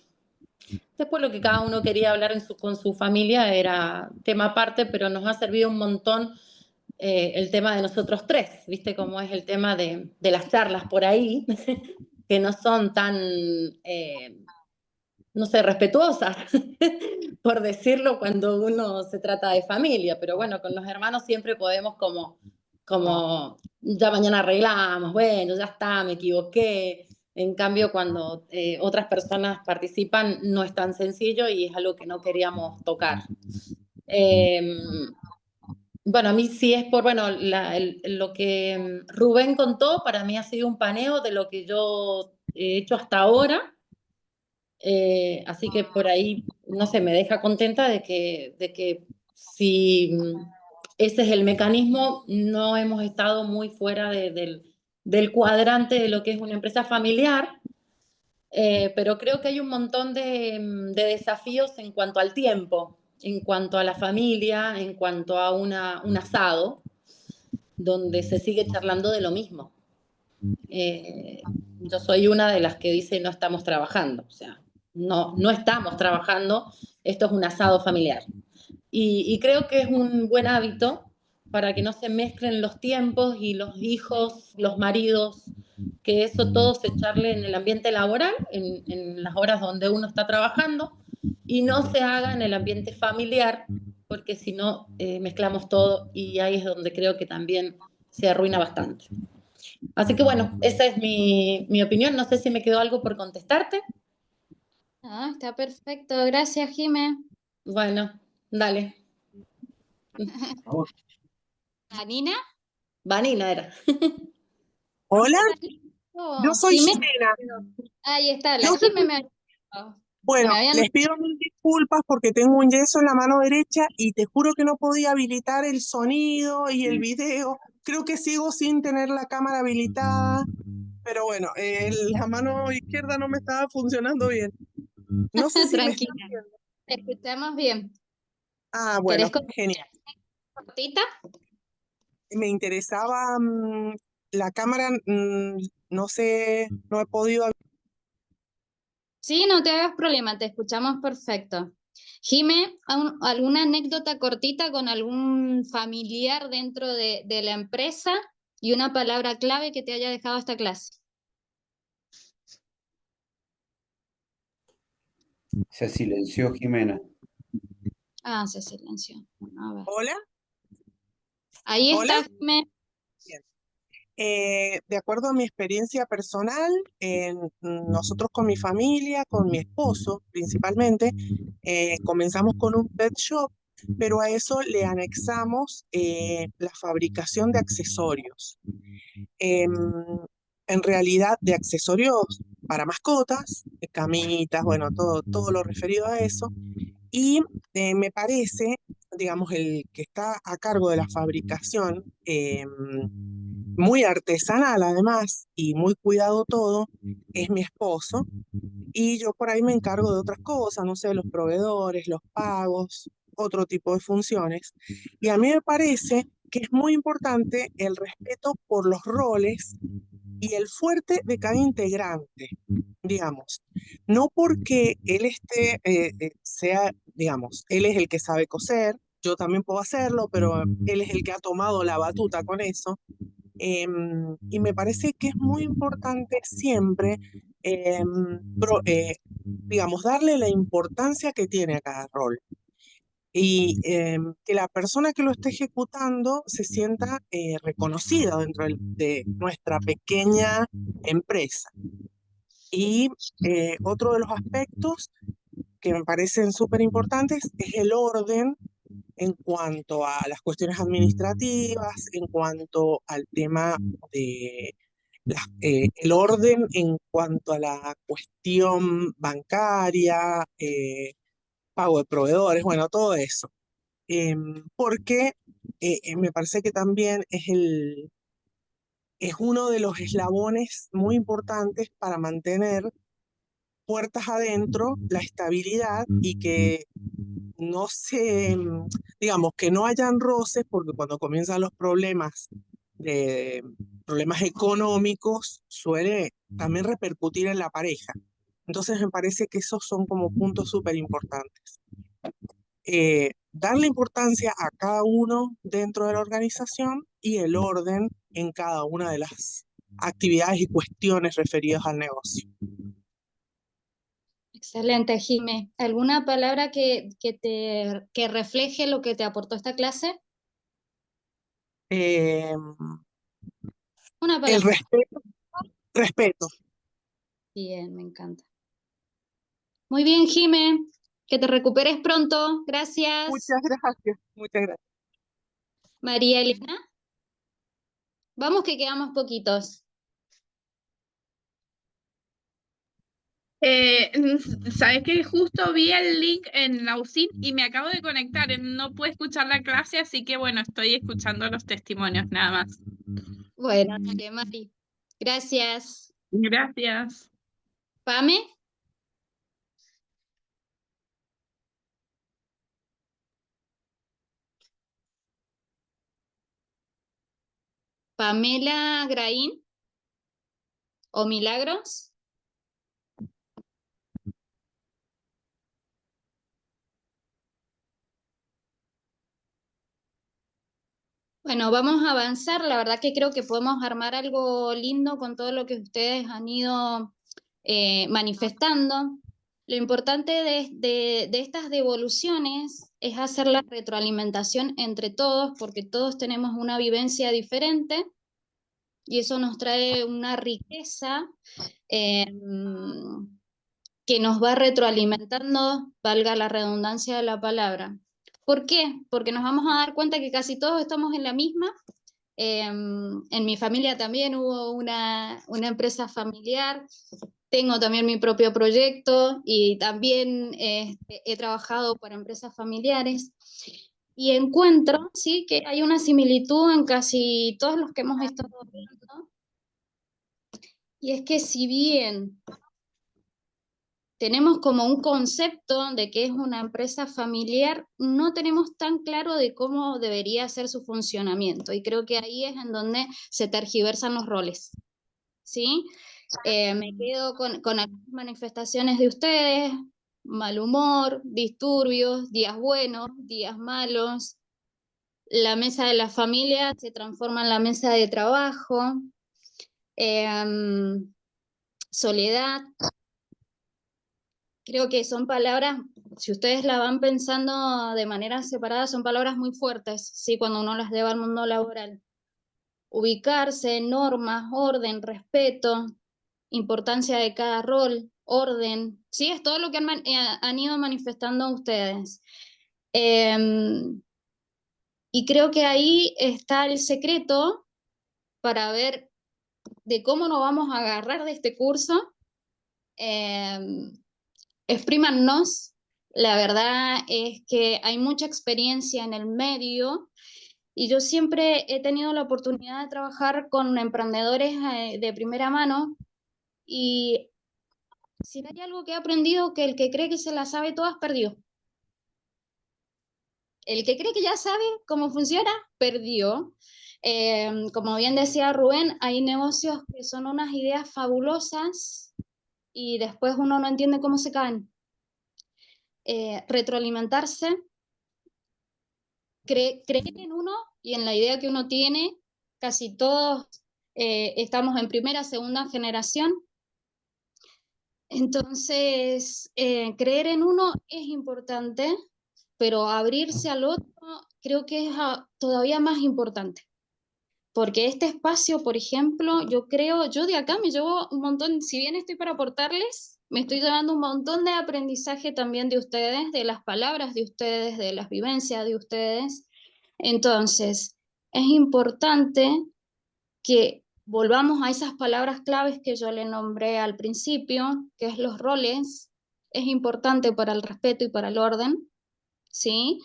Speaker 4: Después lo que cada uno quería hablar con su familia era tema aparte, pero nos ha servido un montón el tema de nosotros 3, ¿viste? Como es el tema de las charlas por ahí, que no son tan no sé, respetuosas, por decirlo, cuando uno se trata de familia, pero bueno, con los hermanos siempre podemos como ya mañana arreglamos, bueno, ya está, me equivoqué. En cambio, cuando otras personas participan, no es tan sencillo y es algo que no queríamos tocar. Bueno, a mí sí es por, bueno, lo que Rubén contó, para mí ha sido un paneo de lo que yo he hecho hasta ahora. Así que por ahí, no sé, me deja contenta de que si ese es el mecanismo, no hemos estado muy fuera del cuadrante de lo que es una empresa familiar, pero creo que hay un montón de desafíos en cuanto al tiempo, en cuanto a la familia, en cuanto a un asado, donde se sigue charlando de lo mismo. Yo soy una de las que dice no estamos trabajando, o sea, no estamos trabajando, esto es un asado familiar. Y creo que es un buen hábito para que no se mezclen los tiempos y los hijos, los maridos, que eso todo se charle en el ambiente laboral, en las horas donde uno está trabajando, y no se haga en el ambiente familiar, porque si no mezclamos todo y ahí es donde creo que también se arruina bastante. Así que bueno, esa es mi opinión. No sé si me quedó algo por contestarte.
Speaker 6: Ah, está perfecto. Gracias, Jime.
Speaker 4: Bueno, dale.
Speaker 6: ¿Anina?
Speaker 4: Vanina era.
Speaker 8: Hola, yo
Speaker 6: Oh,
Speaker 8: soy
Speaker 6: Jime.
Speaker 8: Jimena.
Speaker 6: Ahí está, la
Speaker 8: No sé
Speaker 6: Jime me...
Speaker 8: Bueno,
Speaker 6: me habían...
Speaker 8: les pido mil disculpas porque tengo un yeso en la mano derecha y te juro que no podía habilitar el sonido y el video. Creo que sigo sin tener la cámara habilitada, pero bueno, la mano izquierda no me estaba funcionando bien. No sé si me están
Speaker 6: Tranquila,
Speaker 8: viendo.
Speaker 6: te escuchamos bien.
Speaker 8: Ah,
Speaker 6: ¿Querés
Speaker 8: bueno, genial.
Speaker 6: cortita?
Speaker 8: Me interesaba la cámara, no sé, no he podido.
Speaker 6: Sí, no te hagas problema, te escuchamos perfecto. Jime, ¿alguna anécdota cortita con algún familiar dentro de la empresa y una palabra clave que te haya dejado esta clase?
Speaker 3: Se silenció Jimena.
Speaker 6: Ah, se silenció. Bueno, a ver.
Speaker 8: Hola,
Speaker 6: Ahí
Speaker 8: hola.
Speaker 6: está, Jime.
Speaker 8: Bien. De acuerdo a mi experiencia personal, nosotros con mi familia, con mi esposo principalmente, comenzamos con un pet shop, pero a eso le anexamos la fabricación de accesorios. Em, en realidad, de accesorios para mascotas, camitas, bueno, todo lo referido a eso. Y me parece, digamos, el que está a cargo de la fabricación, muy artesanal además, y muy cuidado todo, es mi esposo. Y yo por ahí me encargo de otras cosas, no sé, los proveedores, los pagos, otro tipo de funciones. Y a mí me parece que es muy importante el respeto por los roles y el fuerte de cada integrante, digamos. No porque él sea, digamos, él es el que sabe coser, yo también puedo hacerlo, pero él es el que ha tomado la batuta con eso. Y me parece que es muy importante siempre, digamos, darle la importancia que tiene a cada rol y que la persona que lo esté ejecutando se sienta reconocida dentro de nuestra pequeña empresa. Y otro de los aspectos que me parecen súper importantes es el orden en cuanto a las cuestiones administrativas, en cuanto al tema de el orden en cuanto a la cuestión bancaria, pago de proveedores, bueno, todo eso. Porque me parece que también es uno de los eslabones muy importantes para mantener puertas adentro la estabilidad y que no se, digamos, que no hayan roces, porque cuando comienzan los problemas económicos, suele también repercutir en la pareja. Entonces me parece que esos son como puntos súper importantes. Darle importancia a cada uno dentro de la organización y el orden en cada una de las actividades y cuestiones referidas al negocio.
Speaker 6: Excelente, Jime. ¿Alguna palabra que refleje lo que te aportó esta clase?
Speaker 8: Eh,
Speaker 6: Una
Speaker 8: el
Speaker 6: palabra.
Speaker 8: respeto.
Speaker 6: Bien, me encanta. Muy bien, Jime. Que te recuperes pronto. Gracias.
Speaker 8: Muchas gracias. Muchas gracias.
Speaker 6: María Elena. Vamos que quedamos poquitos.
Speaker 9: Sabes que justo vi el link en la UCIN y me acabo de conectar. No pude escuchar la clase, así que bueno, estoy escuchando los testimonios nada más.
Speaker 6: Bueno, dale, Mari. Gracias.
Speaker 9: Gracias.
Speaker 6: Pame. Pamela Graín o Milagros. Bueno, vamos a avanzar. La verdad que creo que podemos armar algo lindo con todo lo que ustedes han ido manifestando. Lo importante de estas devoluciones es hacer la retroalimentación entre todos, porque todos tenemos una vivencia diferente y eso nos trae una riqueza que nos va retroalimentando, valga la redundancia de la palabra. ¿Por qué? Porque nos vamos a dar cuenta que casi todos estamos en la misma. En mi familia también hubo una empresa familiar, tengo también mi propio proyecto y también he trabajado para empresas familiares y encuentro, sí, que hay una similitud en casi todos los que hemos estado hablando, y es que si bien tenemos como un concepto de que es una empresa familiar, no tenemos tan claro de cómo debería ser su funcionamiento. Y creo que ahí es en donde se tergiversan los roles. ¿Sí? Me quedo con algunas manifestaciones de ustedes, mal humor, disturbios, días buenos, días malos. La mesa de la familia se transforma en la mesa de trabajo. Soledad. Creo que son palabras, si ustedes la van pensando de manera separada, son palabras muy fuertes, ¿sí? Cuando uno las lleva al mundo laboral. Ubicarse, normas, orden, respeto, importancia de cada rol, orden, ¿sí? Es todo lo que han ido manifestando ustedes. Y creo que ahí está el secreto para ver de cómo nos vamos a agarrar de este curso. Exprímannos. La verdad es que hay mucha experiencia en el medio y yo siempre he tenido la oportunidad de trabajar con emprendedores de primera mano y si hay algo que he aprendido, que el que cree que se la sabe todas perdió. El que cree que ya sabe cómo funciona, perdió. Como bien decía Rubén, hay negocios que son unas ideas fabulosas y después uno no entiende cómo se caen. Retroalimentarse, creer en uno y en la idea que uno tiene. Casi todos estamos en primera, segunda generación. Entonces, creer en uno es importante, pero abrirse al otro creo que es todavía más importante. Porque este espacio, por ejemplo, yo de acá me llevo un montón, si bien estoy para aportarles, me estoy llevando un montón de aprendizaje también de ustedes, de las palabras de ustedes, de las vivencias de ustedes. Entonces, es importante que volvamos a esas palabras claves que yo le nombré al principio, que es los roles. Es importante para el respeto y para el orden, ¿sí?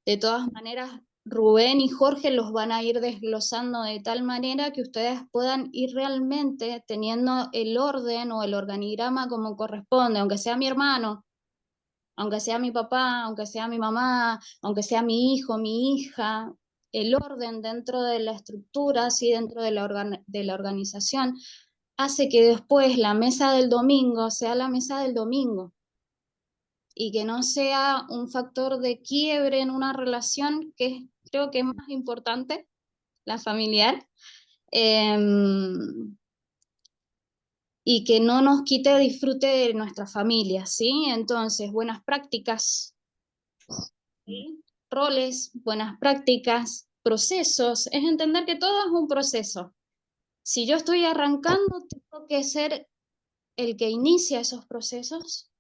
Speaker 6: De todas maneras, Rubén y Jorge los van a ir desglosando de tal manera que ustedes puedan ir realmente teniendo el orden o el organigrama como corresponde, aunque sea mi hermano, aunque sea mi papá, aunque sea mi mamá, aunque sea mi hijo, mi hija, el orden dentro de la estructura, así dentro de la organización, hace que después la mesa del domingo sea la mesa del domingo y que no sea un factor de quiebre en una relación que creo que es más importante, la familiar. y que no nos quite disfrute de nuestra familia, ¿sí? Entonces, buenas prácticas, ¿sí? Roles, buenas prácticas, procesos, es entender que todo es un proceso. Si yo estoy arrancando, tengo que ser el que inicia esos procesos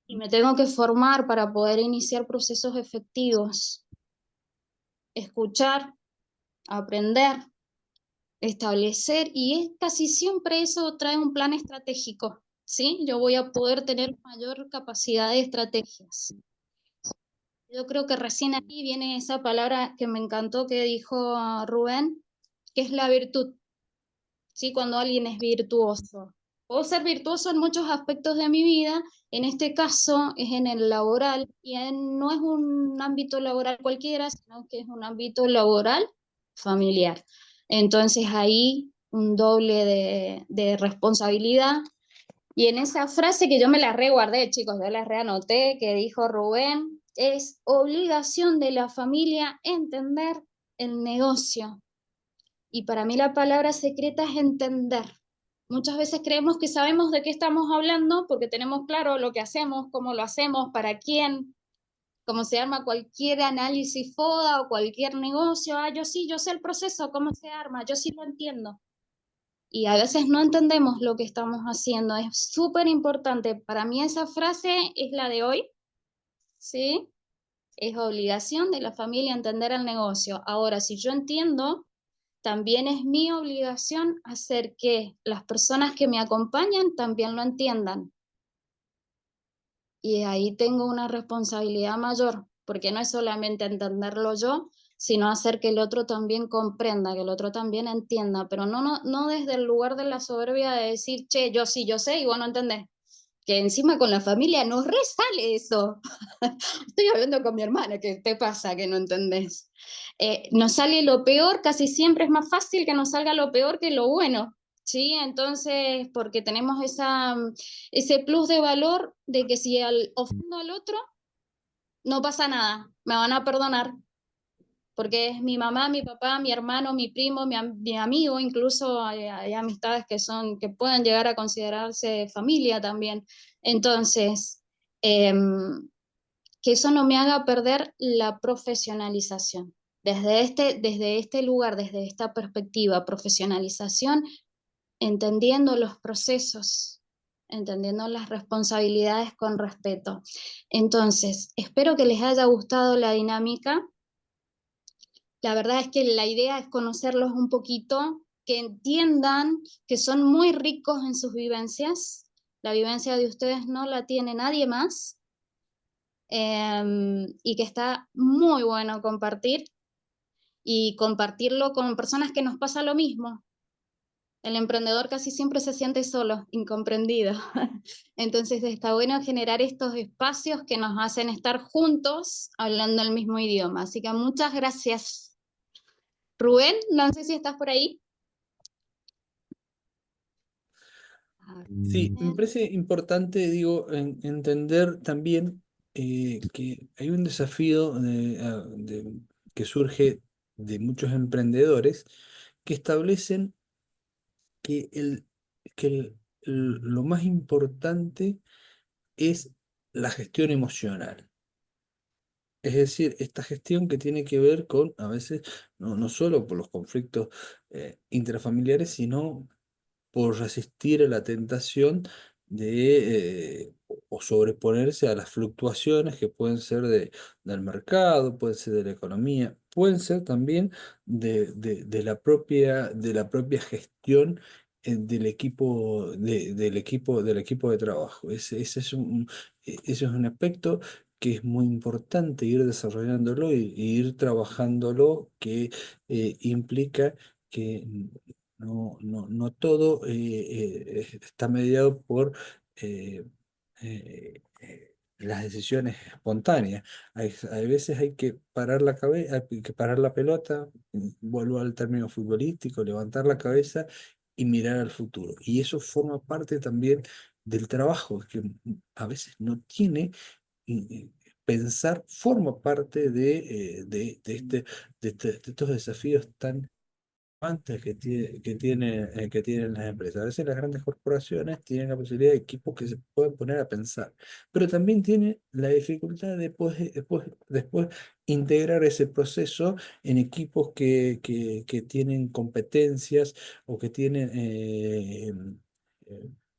Speaker 6: y me tengo que formar para poder iniciar procesos efectivos, escuchar, aprender, establecer, y es casi siempre eso trae un plan estratégico, ¿sí? Yo voy a poder tener mayor capacidad de estrategias. Yo creo que recién aquí viene esa palabra que me encantó que dijo Rubén, que es la virtud, ¿sí? Cuando alguien es virtuoso. Puedo ser virtuoso en muchos aspectos de mi vida, en este caso es en el laboral, y no es un ámbito laboral cualquiera, sino que es un ámbito laboral familiar. Entonces ahí un doble de responsabilidad. Y en esa frase que yo me la reguardé, chicos, yo la reanoté, que dijo Rubén, es obligación de la familia entender el negocio. Y para mí la palabra secreta es entender. Muchas veces creemos que sabemos de qué estamos hablando porque tenemos claro lo que hacemos, cómo lo hacemos, para quién, cómo se arma cualquier análisis FODA o cualquier negocio. Ah, yo sí, yo sé el proceso, cómo se arma, yo sí lo entiendo. Y a veces no entendemos lo que estamos haciendo. Es súper importante. Para mí esa frase es la de hoy, ¿sí? Es obligación de la familia entender el negocio. Ahora, si yo entiendo, también es mi obligación hacer que las personas que me acompañan también lo entiendan. Y ahí tengo una responsabilidad mayor, porque no es solamente entenderlo yo, sino hacer que el otro también comprenda, que el otro también entienda, pero no desde el lugar de la soberbia de decir, che, yo sí, yo sé y vos no entendés. Que encima con la familia nos resale eso. Estoy hablando con mi hermana, ¿qué te pasa que no entendés? Nos sale lo peor, casi siempre es más fácil que nos salga lo peor que lo bueno, ¿sí? Entonces, porque tenemos ese plus de valor de que si ofendo al otro, no pasa nada, me van a perdonar, porque es mi mamá, mi papá, mi hermano, mi primo, mi amigo, incluso hay amistades que pueden llegar a considerarse familia también. Entonces, que eso no me haga perder la profesionalización. Desde este lugar, desde esta perspectiva, profesionalización, entendiendo los procesos, entendiendo las responsabilidades con respeto. Entonces, espero que les haya gustado la dinámica. La verdad es que la idea es conocerlos un poquito, que entiendan que son muy ricos en sus vivencias. La vivencia de ustedes no la tiene nadie más. Y que está muy bueno compartir y compartirlo con personas que nos pasa lo mismo. El emprendedor casi siempre se siente solo, incomprendido. Entonces está bueno generar estos espacios que nos hacen estar juntos hablando el mismo idioma. Así que muchas gracias. Rubén, no sé si estás por ahí.
Speaker 1: Sí, me parece importante, digo, entender también que hay un desafío que surge de muchos emprendedores que establecen que, lo más importante es la gestión emocional. Es decir, esta gestión que tiene que ver con, a veces, no solo por los conflictos intrafamiliares, sino por resistir a la tentación o sobreponerse a las fluctuaciones que pueden ser del mercado, pueden ser de la economía, pueden ser también de la propia gestión del equipo de trabajo. Ese es un aspecto que es muy importante ir desarrollándolo y ir trabajándolo, que implica que no todo está mediado por las decisiones espontáneas. Hay veces hay que parar la cabeza, hay que parar la pelota, vuelvo al término futbolístico, levantar la cabeza y mirar al futuro. Y eso forma parte también del trabajo, que a veces no tiene pensar, forma parte de estos desafíos tan antes que tienen las empresas. A veces las grandes corporaciones tienen la posibilidad de equipos que se pueden poner a pensar, pero también tiene la dificultad de después integrar ese proceso en equipos que tienen competencias o que tienen eh,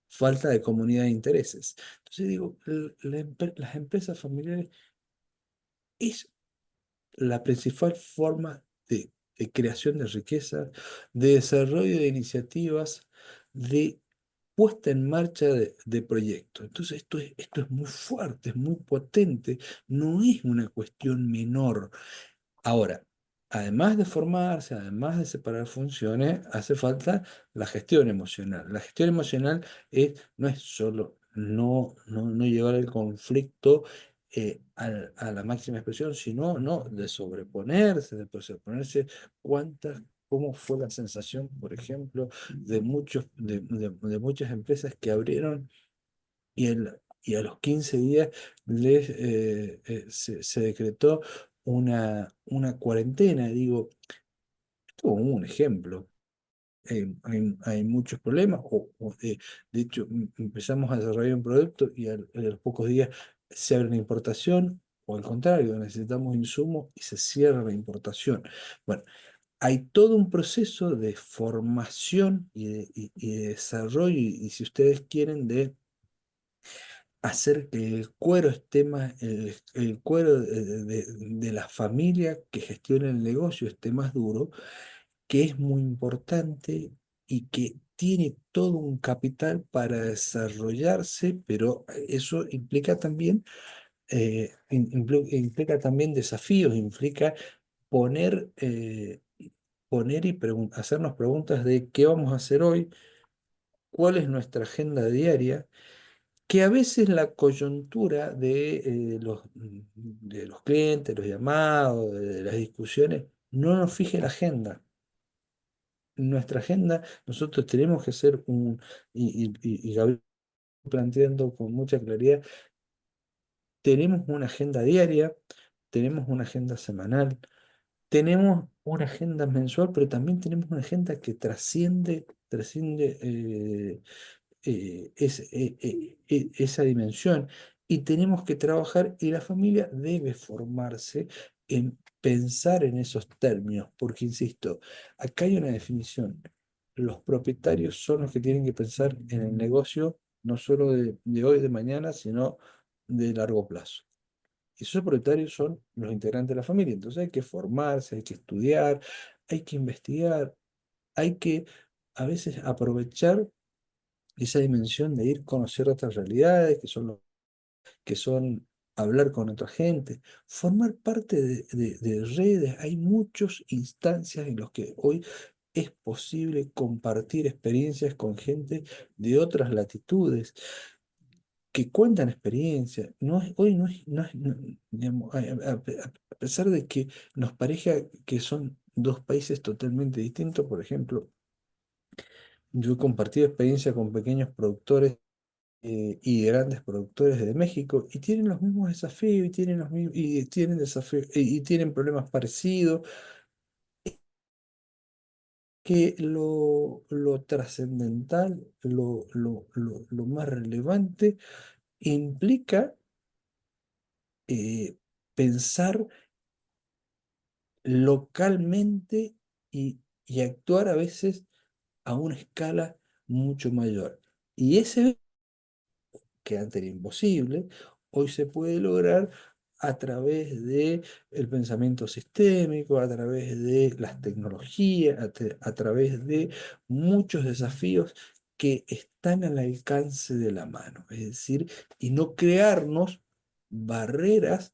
Speaker 1: falta de comunidad de intereses. Entonces digo, las empresas familiares es la principal forma de creación de riqueza, de desarrollo de iniciativas, de puesta en marcha de proyectos. Entonces esto es muy fuerte, es muy potente, no es una cuestión menor. Ahora, además de formarse, además de separar funciones, hace falta la gestión emocional. La gestión emocional no es solo no llevar el conflicto a la máxima expresión, sino no, de sobreponerse, cómo fue la sensación, por ejemplo, de muchas empresas que abrieron y a los 15 días se decretó una cuarentena. Digo, esto como un ejemplo. Hay muchos problemas, de hecho empezamos a desarrollar un producto y a los pocos días se abre la importación, o al contrario, necesitamos insumos y se cierra la importación. Bueno, hay todo un proceso de formación y de desarrollo, y si ustedes quieren, de hacer que el cuero esté más, el cuero de la familia que gestiona el negocio esté más duro, que es muy importante y que tiene todo un capital para desarrollarse, pero eso implica también, implica también desafíos, implica poner, poner y hacernos preguntas de qué vamos a hacer hoy, cuál es nuestra agenda diaria, que a veces la coyuntura de los clientes, los llamados, de las discusiones, no nos fije la agenda. Nuestra agenda, nosotros tenemos que hacer y Gabriel planteando con mucha claridad, tenemos una agenda diaria, tenemos una agenda semanal, tenemos una agenda mensual, pero también tenemos una agenda que trasciende esa dimensión. Y tenemos que trabajar, y la familia debe formarse en pensar en esos términos, porque insisto, acá hay una definición. Los propietarios son los que tienen que pensar en el negocio, no solo de hoy, de mañana, sino de largo plazo. Y esos propietarios son los integrantes de la familia. Entonces hay que formarse, hay que estudiar, hay que investigar, hay que a veces aprovechar esa dimensión de ir a conocer otras realidades, que son hablar con otra gente, formar parte de redes. Hay muchas instancias en las que hoy es posible compartir experiencias con gente de otras latitudes que cuentan experiencias. Hoy digamos, a pesar de que nos parezca que son dos países totalmente distintos. Por ejemplo, yo he compartido experiencia con pequeños productores y grandes productores de México, y tienen los mismos desafíos, y tienen desafíos, y tienen problemas parecidos, que lo trascendental, lo más relevante, implica pensar localmente y actuar a veces a una escala mucho mayor. Y ese que antes era imposible, hoy se puede lograr a través de el pensamiento sistémico, a través de las tecnologías, a través de muchos desafíos que están al alcance de la mano. Es decir, y no crearnos barreras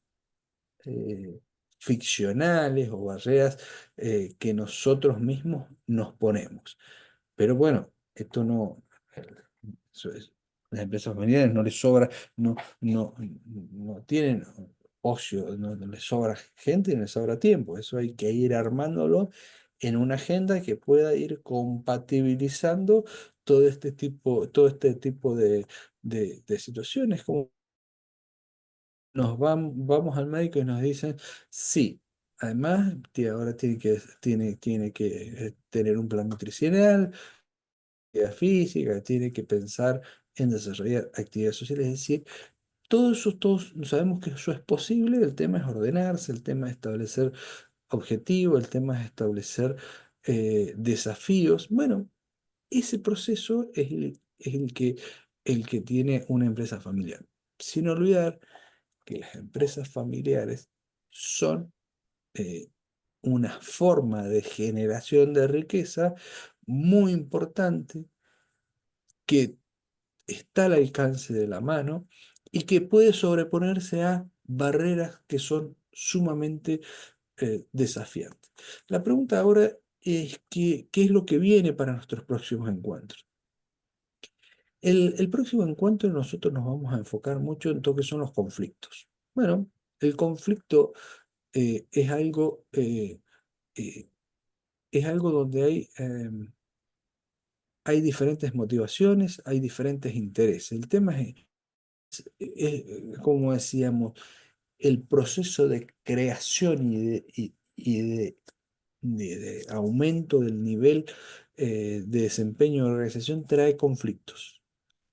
Speaker 1: ficcionales o barreras que nosotros mismos nos ponemos. Pero bueno, esto no, eso las empresas familiares no les sobra, no tienen ocio, no les sobra gente, no les sobra tiempo. Eso hay que ir armándolo en una agenda que pueda ir compatibilizando todo este tipo de situaciones. Como vamos al médico y nos dicen, sí, Además, ahora tiene que tener un plan nutricional, actividad física, tiene que pensar en desarrollar actividades sociales, es decir, todo eso, todos sabemos que eso es posible, el tema es ordenarse, el tema es establecer objetivos, el tema es establecer desafíos. Bueno, ese proceso es el que tiene una empresa familiar. Sin olvidar que las empresas familiares son eh, una forma de generación de riqueza muy importante que está al alcance de la mano y que puede sobreponerse a barreras que son sumamente desafiantes. La pregunta ahora es ¿qué es lo que viene para nuestros próximos encuentros? El próximo encuentro nosotros nos vamos a enfocar mucho en todo lo que son los conflictos. Bueno, el conflicto es eh, es algo donde hay diferentes motivaciones, hay diferentes intereses. El tema como decíamos, el proceso de creación de aumento del nivel de desempeño de la organización trae conflictos.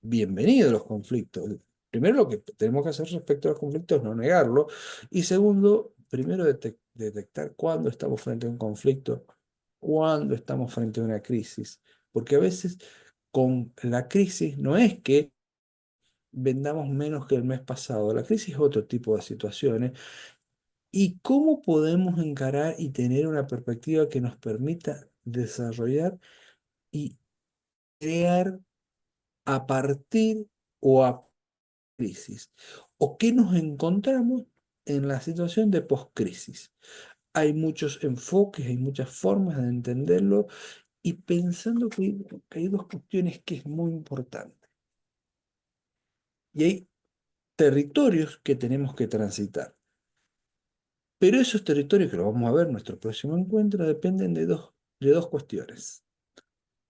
Speaker 1: Bienvenidos los conflictos. Primero, lo que tenemos que hacer respecto a los conflictos es no negarlo. Y segundo, primero detectar cuándo estamos frente a un conflicto, cuándo estamos frente a una crisis. Porque a veces con la crisis no es que vendamos menos que el mes pasado. La crisis es otro tipo de situaciones. ¿Y cómo podemos encarar y tener una perspectiva que nos permita desarrollar y crear a partir o a crisis? ¿O qué nos encontramos en la situación de post-crisis? Hay muchos enfoques, hay muchas formas de entenderlo y pensando que hay dos cuestiones que es muy importante. Y hay territorios que tenemos que transitar. Pero esos territorios, que lo vamos a ver en nuestro próximo encuentro, dependen de dos cuestiones.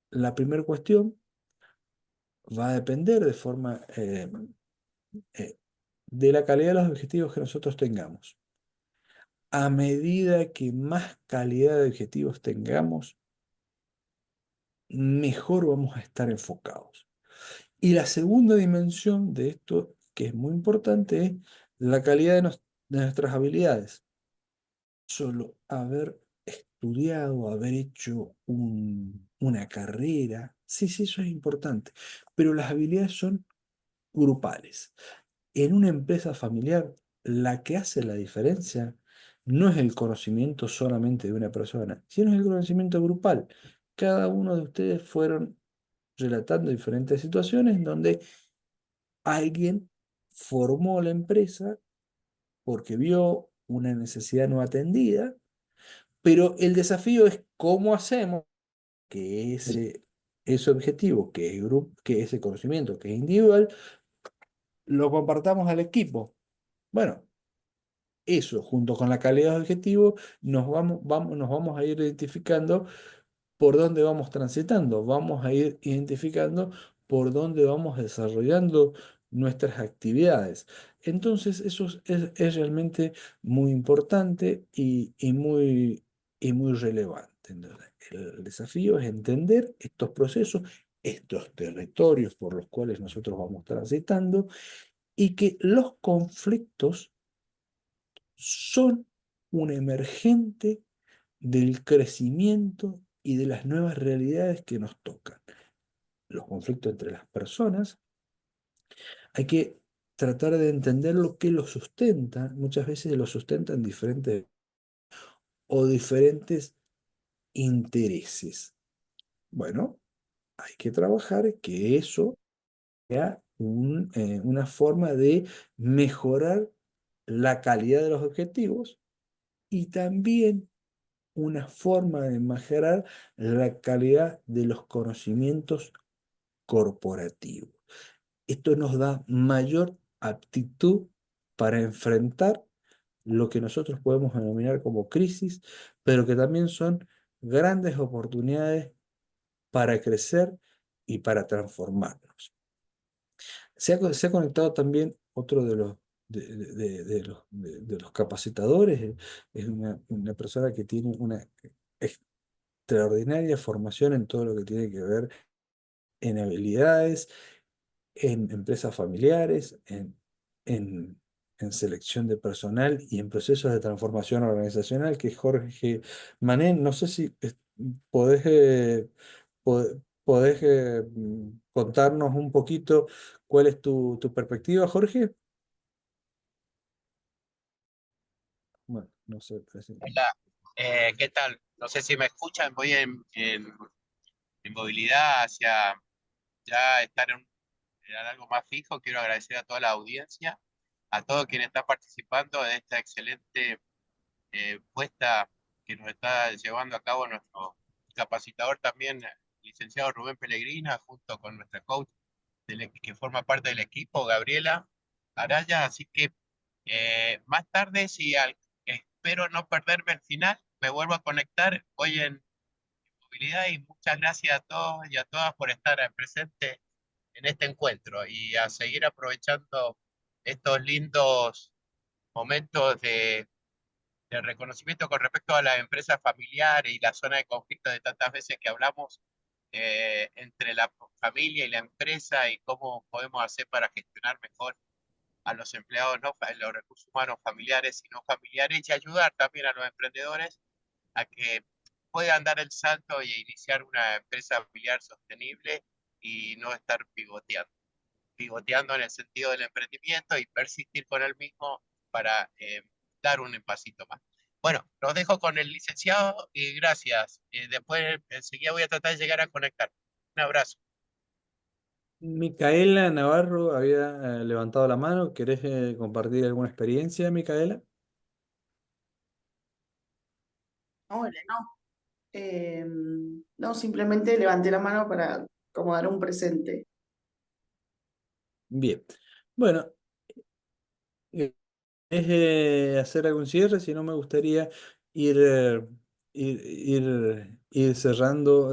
Speaker 1: La primera cuestión va a depender de forma de la calidad de los objetivos que nosotros tengamos. A medida que más calidad de objetivos tengamos, mejor vamos a estar enfocados. Y la segunda dimensión de esto, que es muy importante, es la calidad de nuestras habilidades. Solo haber estudiado, haber hecho una carrera, sí, sí, eso es importante, pero las habilidades son grupales. En una empresa familiar, la que hace la diferencia no es el conocimiento solamente de una persona, sino es el conocimiento grupal. Cada uno de ustedes fueron relatando diferentes situaciones donde alguien formó la empresa porque vio una necesidad no atendida, pero el desafío es cómo hacemos que ese objetivo, que ese conocimiento, que es individual, lo compartamos al equipo. Bueno, eso, junto con la calidad de objetivo, nos vamos a ir identificando por dónde vamos transitando, vamos a ir identificando por dónde vamos desarrollando nuestras actividades. Entonces, es realmente muy importante y muy relevante. Entonces, el desafío es entender estos procesos, estos territorios por los cuales nosotros vamos transitando y que los conflictos son un emergente del crecimiento y de las nuevas realidades que nos tocan. Los conflictos entre las personas, hay que tratar de entender lo que los sustenta. Muchas veces los sustentan diferentes intereses. Bueno, hay que trabajar que eso sea una forma de mejorar la calidad de los objetivos y también una forma de mejorar la calidad de los conocimientos corporativos. Esto nos da mayor aptitud para enfrentar lo que nosotros podemos denominar como crisis, pero que también son grandes oportunidades para crecer y para transformarnos. Se ha conectado también otro de los capacitadores. Es una persona que tiene una extraordinaria formación en todo lo que tiene que ver en habilidades, en empresas familiares, en selección de personal y en procesos de transformación organizacional, que es Jorge Manén. No sé si podés, contarnos un poquito cuál es tu perspectiva, Jorge. Bueno, no sé.
Speaker 10: Hola, ¿qué tal? No sé si me escuchan, voy en movilidad hacia ya estar en algo más fijo. Quiero agradecer a toda la audiencia, a todos quienes están participando de esta excelente puesta que nos está llevando a cabo nuestro capacitador también, licenciado Rubén Pellegrina, junto con nuestra coach que forma parte del equipo, Gabriela Araya. Así que más tarde, espero no perderme el final, me vuelvo a conectar, voy en movilidad, y muchas gracias a todos y a todas por estar presentes en este encuentro y a seguir aprovechando estos lindos momentos de reconocimiento con respecto a las empresas familiares y la zona de conflicto de tantas veces que hablamos entre la familia y la empresa, y cómo podemos hacer para gestionar mejor a los empleados, los recursos humanos familiares y no familiares, y ayudar también a los emprendedores a que puedan dar el salto y iniciar una empresa familiar sostenible y no estar pivoteando en el sentido del emprendimiento y persistir con el mismo para dar un pasito más. Bueno, los dejo con el licenciado y gracias. Después enseguida voy a tratar de llegar a conectar. Un abrazo.
Speaker 1: Micaela Navarro había levantado la mano. ¿Querés compartir alguna experiencia, Micaela?
Speaker 11: Hola, no. No, simplemente levanté la mano para como dar un presente.
Speaker 1: Bien. Bueno, hacer algún cierre, si no me gustaría ir, ir cerrando,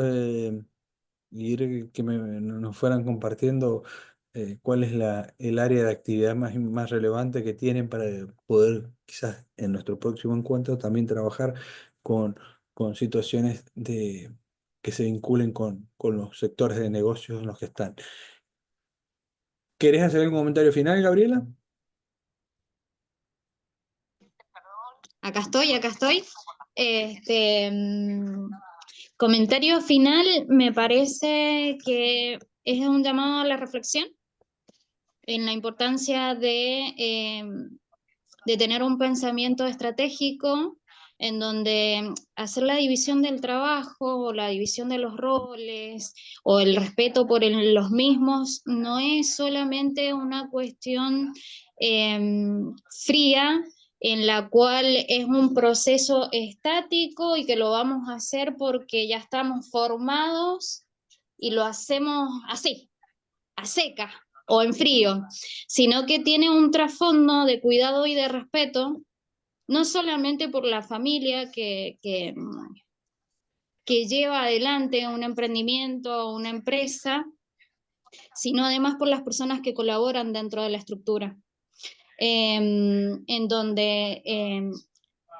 Speaker 1: que nos fueran compartiendo cuál es el área de actividad más relevante que tienen para poder quizás en nuestro próximo encuentro también trabajar con situaciones que se vinculen con los sectores de negocios en los que están. ¿Querés hacer algún comentario final, Gabriela?
Speaker 6: Acá estoy. Comentario final, me parece que es un llamado a la reflexión en la importancia de tener un pensamiento estratégico en donde hacer la división del trabajo o la división de los roles o el respeto por los mismos no es solamente una cuestión fría, en la cual es un proceso estático y que lo vamos a hacer porque ya estamos formados y lo hacemos así, a seca o en frío, sino que tiene un trasfondo de cuidado y de respeto, no solamente por la familia que lleva adelante un emprendimiento o una empresa, sino además por las personas que colaboran dentro de la estructura. En donde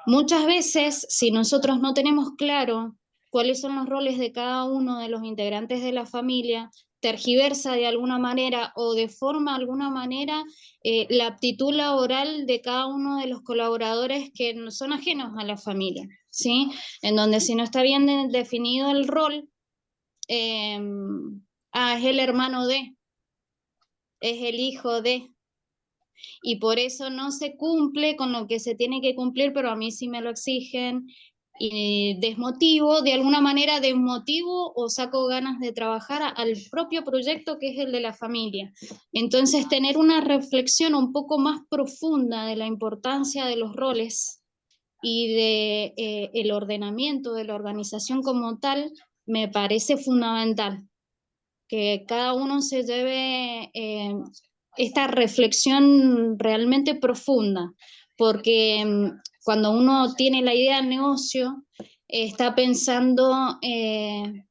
Speaker 6: muchas veces, si nosotros no tenemos claro cuáles son los roles de cada uno de los integrantes de la familia, tergiversa de alguna manera o deforma de alguna manera la aptitud laboral de cada uno de los colaboradores que no son ajenos a la familia, ¿sí? En donde si no está bien definido el rol, es el hermano de, es el hijo de, y por eso no se cumple con lo que se tiene que cumplir, pero a mí sí me lo exigen y desmotivo, de alguna manera desmotivo o saco ganas de trabajar al propio proyecto que es el de la familia. Entonces tener una reflexión un poco más profunda de la importancia de los roles y de el ordenamiento de la organización como tal me parece fundamental, que cada uno se lleve esta reflexión realmente profunda, porque cuando uno tiene la idea del negocio, está pensando en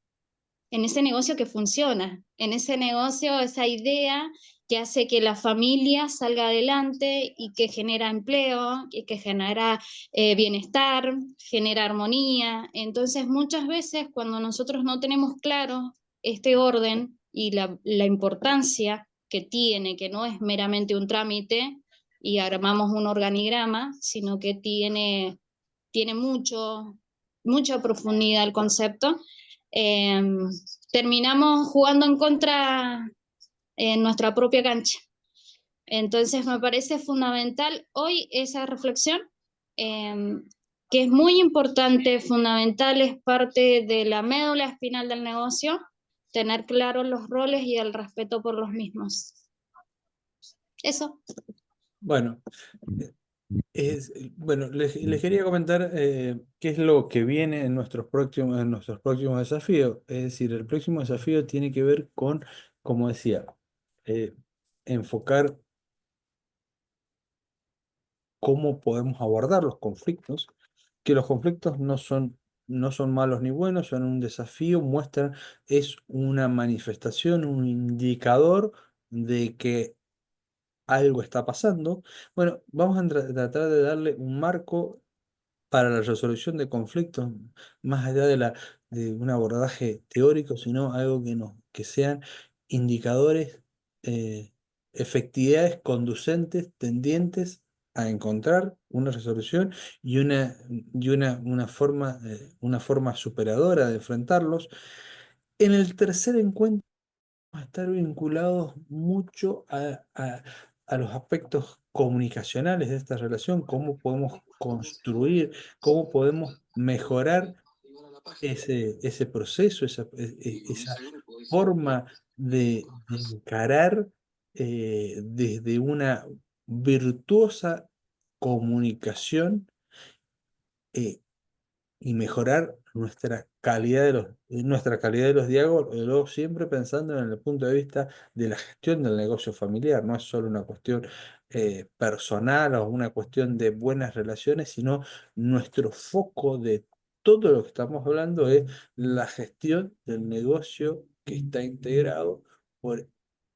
Speaker 6: ese negocio que funciona, en ese negocio, esa idea que hace que la familia salga adelante y que genera empleo, y que genera bienestar, genera armonía. Entonces, muchas veces cuando nosotros no tenemos claro este orden y la importancia que tiene, que no es meramente un trámite y armamos un organigrama, sino que tiene mucha profundidad el concepto, eh, terminamos jugando en contra en nuestra propia cancha. Entonces me parece fundamental hoy esa reflexión, eh, que es muy importante, fundamental, es parte de la médula espinal del negocio, tener claros los roles y el respeto por los mismos. Eso.
Speaker 1: Bueno, bueno, les quería comentar qué es lo que viene en nuestros próximos desafíos. Es decir, el próximo desafío tiene que ver con, como decía, eh, enfocar cómo podemos abordar los conflictos, que los conflictos no son malos ni buenos, son un desafío, es una manifestación, un indicador de que algo está pasando. Bueno, vamos a tratar de darle un marco para la resolución de conflictos, más allá de un abordaje teórico, sino algo que sean indicadores, eh, efectividades conducentes, tendientes a encontrar una resolución una forma superadora de enfrentarlos. En el tercer encuentro, a estar vinculados mucho a los aspectos comunicacionales de esta relación, cómo podemos construir, cómo podemos mejorar ese proceso, esa forma de encarar desde una virtuosa comunicación, eh, y mejorar nuestra calidad de los diálogos, siempre pensando en el punto de vista de la gestión del negocio familiar. No es solo una cuestión personal o una cuestión de buenas relaciones, sino nuestro foco de todo lo que estamos hablando es la gestión del negocio que está integrado por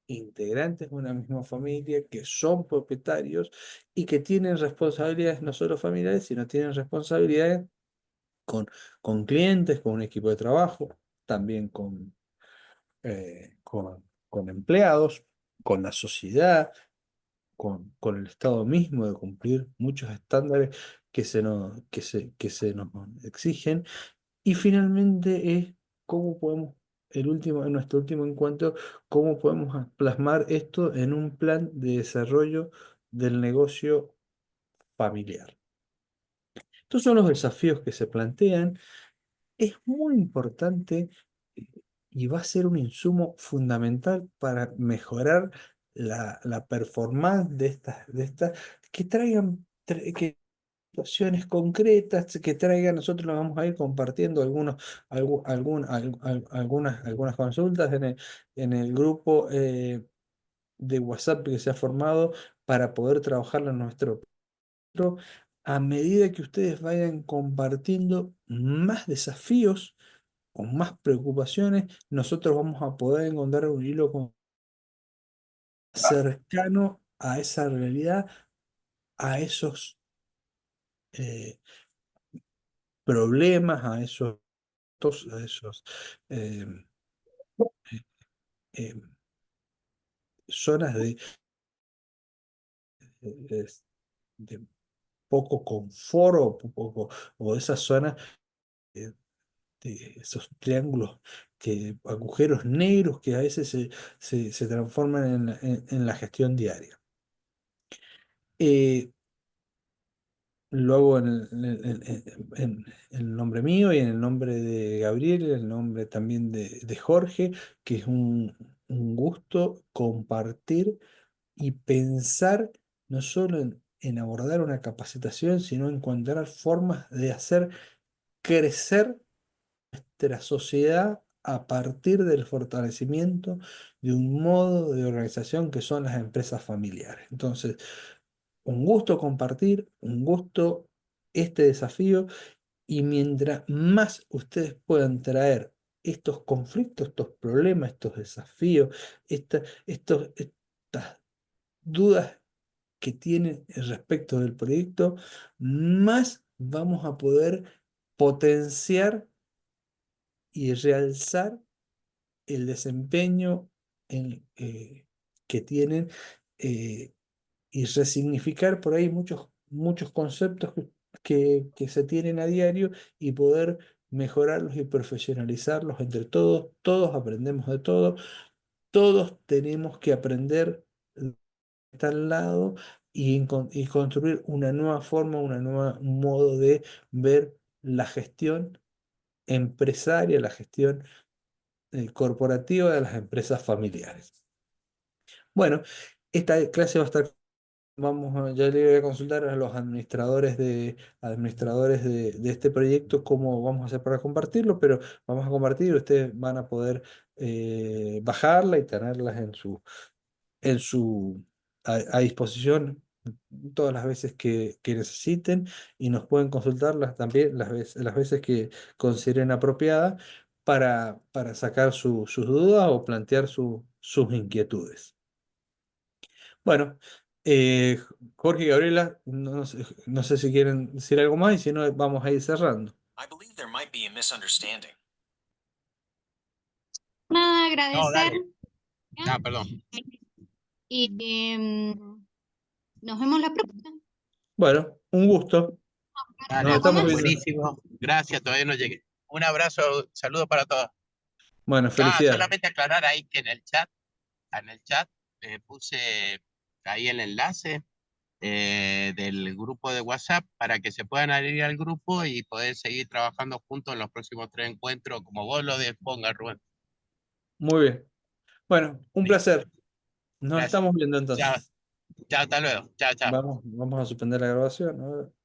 Speaker 1: integrantes de una misma familia que son propietarios y que tienen responsabilidades no solo familiares, sino tienen responsabilidades con, con clientes, con un equipo de trabajo, también con empleados, con la sociedad, con el Estado mismo, de cumplir muchos estándares que se nos exigen. Y finalmente es cómo podemos, en nuestro último encuentro, cómo podemos plasmar esto en un plan de desarrollo del negocio familiar. Estos son los desafíos que se plantean. Es muy importante, eh, y va a ser un insumo fundamental para mejorar la performance que traigan situaciones concretas, que traigan, nosotros nos vamos a ir compartiendo algunas consultas en el grupo de WhatsApp que se ha formado para poder trabajarlo en nuestro. A medida que ustedes vayan compartiendo más desafíos, con más preocupaciones, nosotros vamos a poder encontrar un hilo cercano a esa realidad, a esos eh, problemas, a esos eh, eh, zonas de, de poco confort o esas zonas, eh, de esos triángulos, agujeros negros que a veces se transforman en la gestión diaria. Lo hago en el nombre mío y en el nombre de Gabriel, y en el nombre también de Jorge, que es un gusto compartir y pensar no solo en abordar una capacitación, sino encontrar formas de hacer crecer nuestra sociedad a partir del fortalecimiento de un modo de organización que son las empresas familiares. Entonces, un gusto compartir, un gusto este desafío, y mientras más ustedes puedan traer estos conflictos, estos problemas, estos desafíos, estos dudas que tienen respecto del proyecto, más vamos a poder potenciar y realzar el desempeño que tienen, eh, y resignificar por ahí muchos conceptos que se tienen a diario y poder mejorarlos y profesionalizarlos entre todos. Todos aprendemos de todo, todos tenemos que aprender de tal lado y construir una nueva forma, un modo de ver la gestión empresaria, la gestión corporativa de las empresas familiares. Bueno, esta clase va a estar, ya le voy a consultar a los administradores de este proyecto cómo vamos a hacer para compartirlo, pero vamos a compartir, ustedes van a poder bajarla y tenerlas a disposición todas las veces que necesiten, y nos pueden consultarlas también las veces que consideren apropiadas para sacar sus dudas o plantear sus inquietudes. Bueno, Jorge y Gabriela, no sé si quieren decir algo más, y si no, vamos a ir cerrando.
Speaker 6: Nada,
Speaker 10: No,
Speaker 6: agradecer
Speaker 10: dale. Ah, perdón.
Speaker 6: y nos vemos la próxima.
Speaker 1: Bueno, un gusto. Nos
Speaker 10: Dale,
Speaker 1: estamos viendo.
Speaker 10: buenísimo. Gracias, todavía no llegué. Un abrazo, saludo para todos.
Speaker 1: Bueno,
Speaker 10: Ah,
Speaker 1: felicidades.
Speaker 10: solamente aclarar ahí que en el chat puse ahí el enlace del grupo de WhatsApp para que se puedan adherir al grupo y poder seguir trabajando juntos en los próximos 3 encuentros, como vos lo dispongas, Rubén.
Speaker 1: Muy bien. Bueno, un placer. Nos
Speaker 10: Gracias.
Speaker 1: estamos viendo
Speaker 10: Chao,
Speaker 1: entonces.
Speaker 10: chao, hasta luego. Chao, chao.
Speaker 1: Vamos a suspender la grabación. A ver.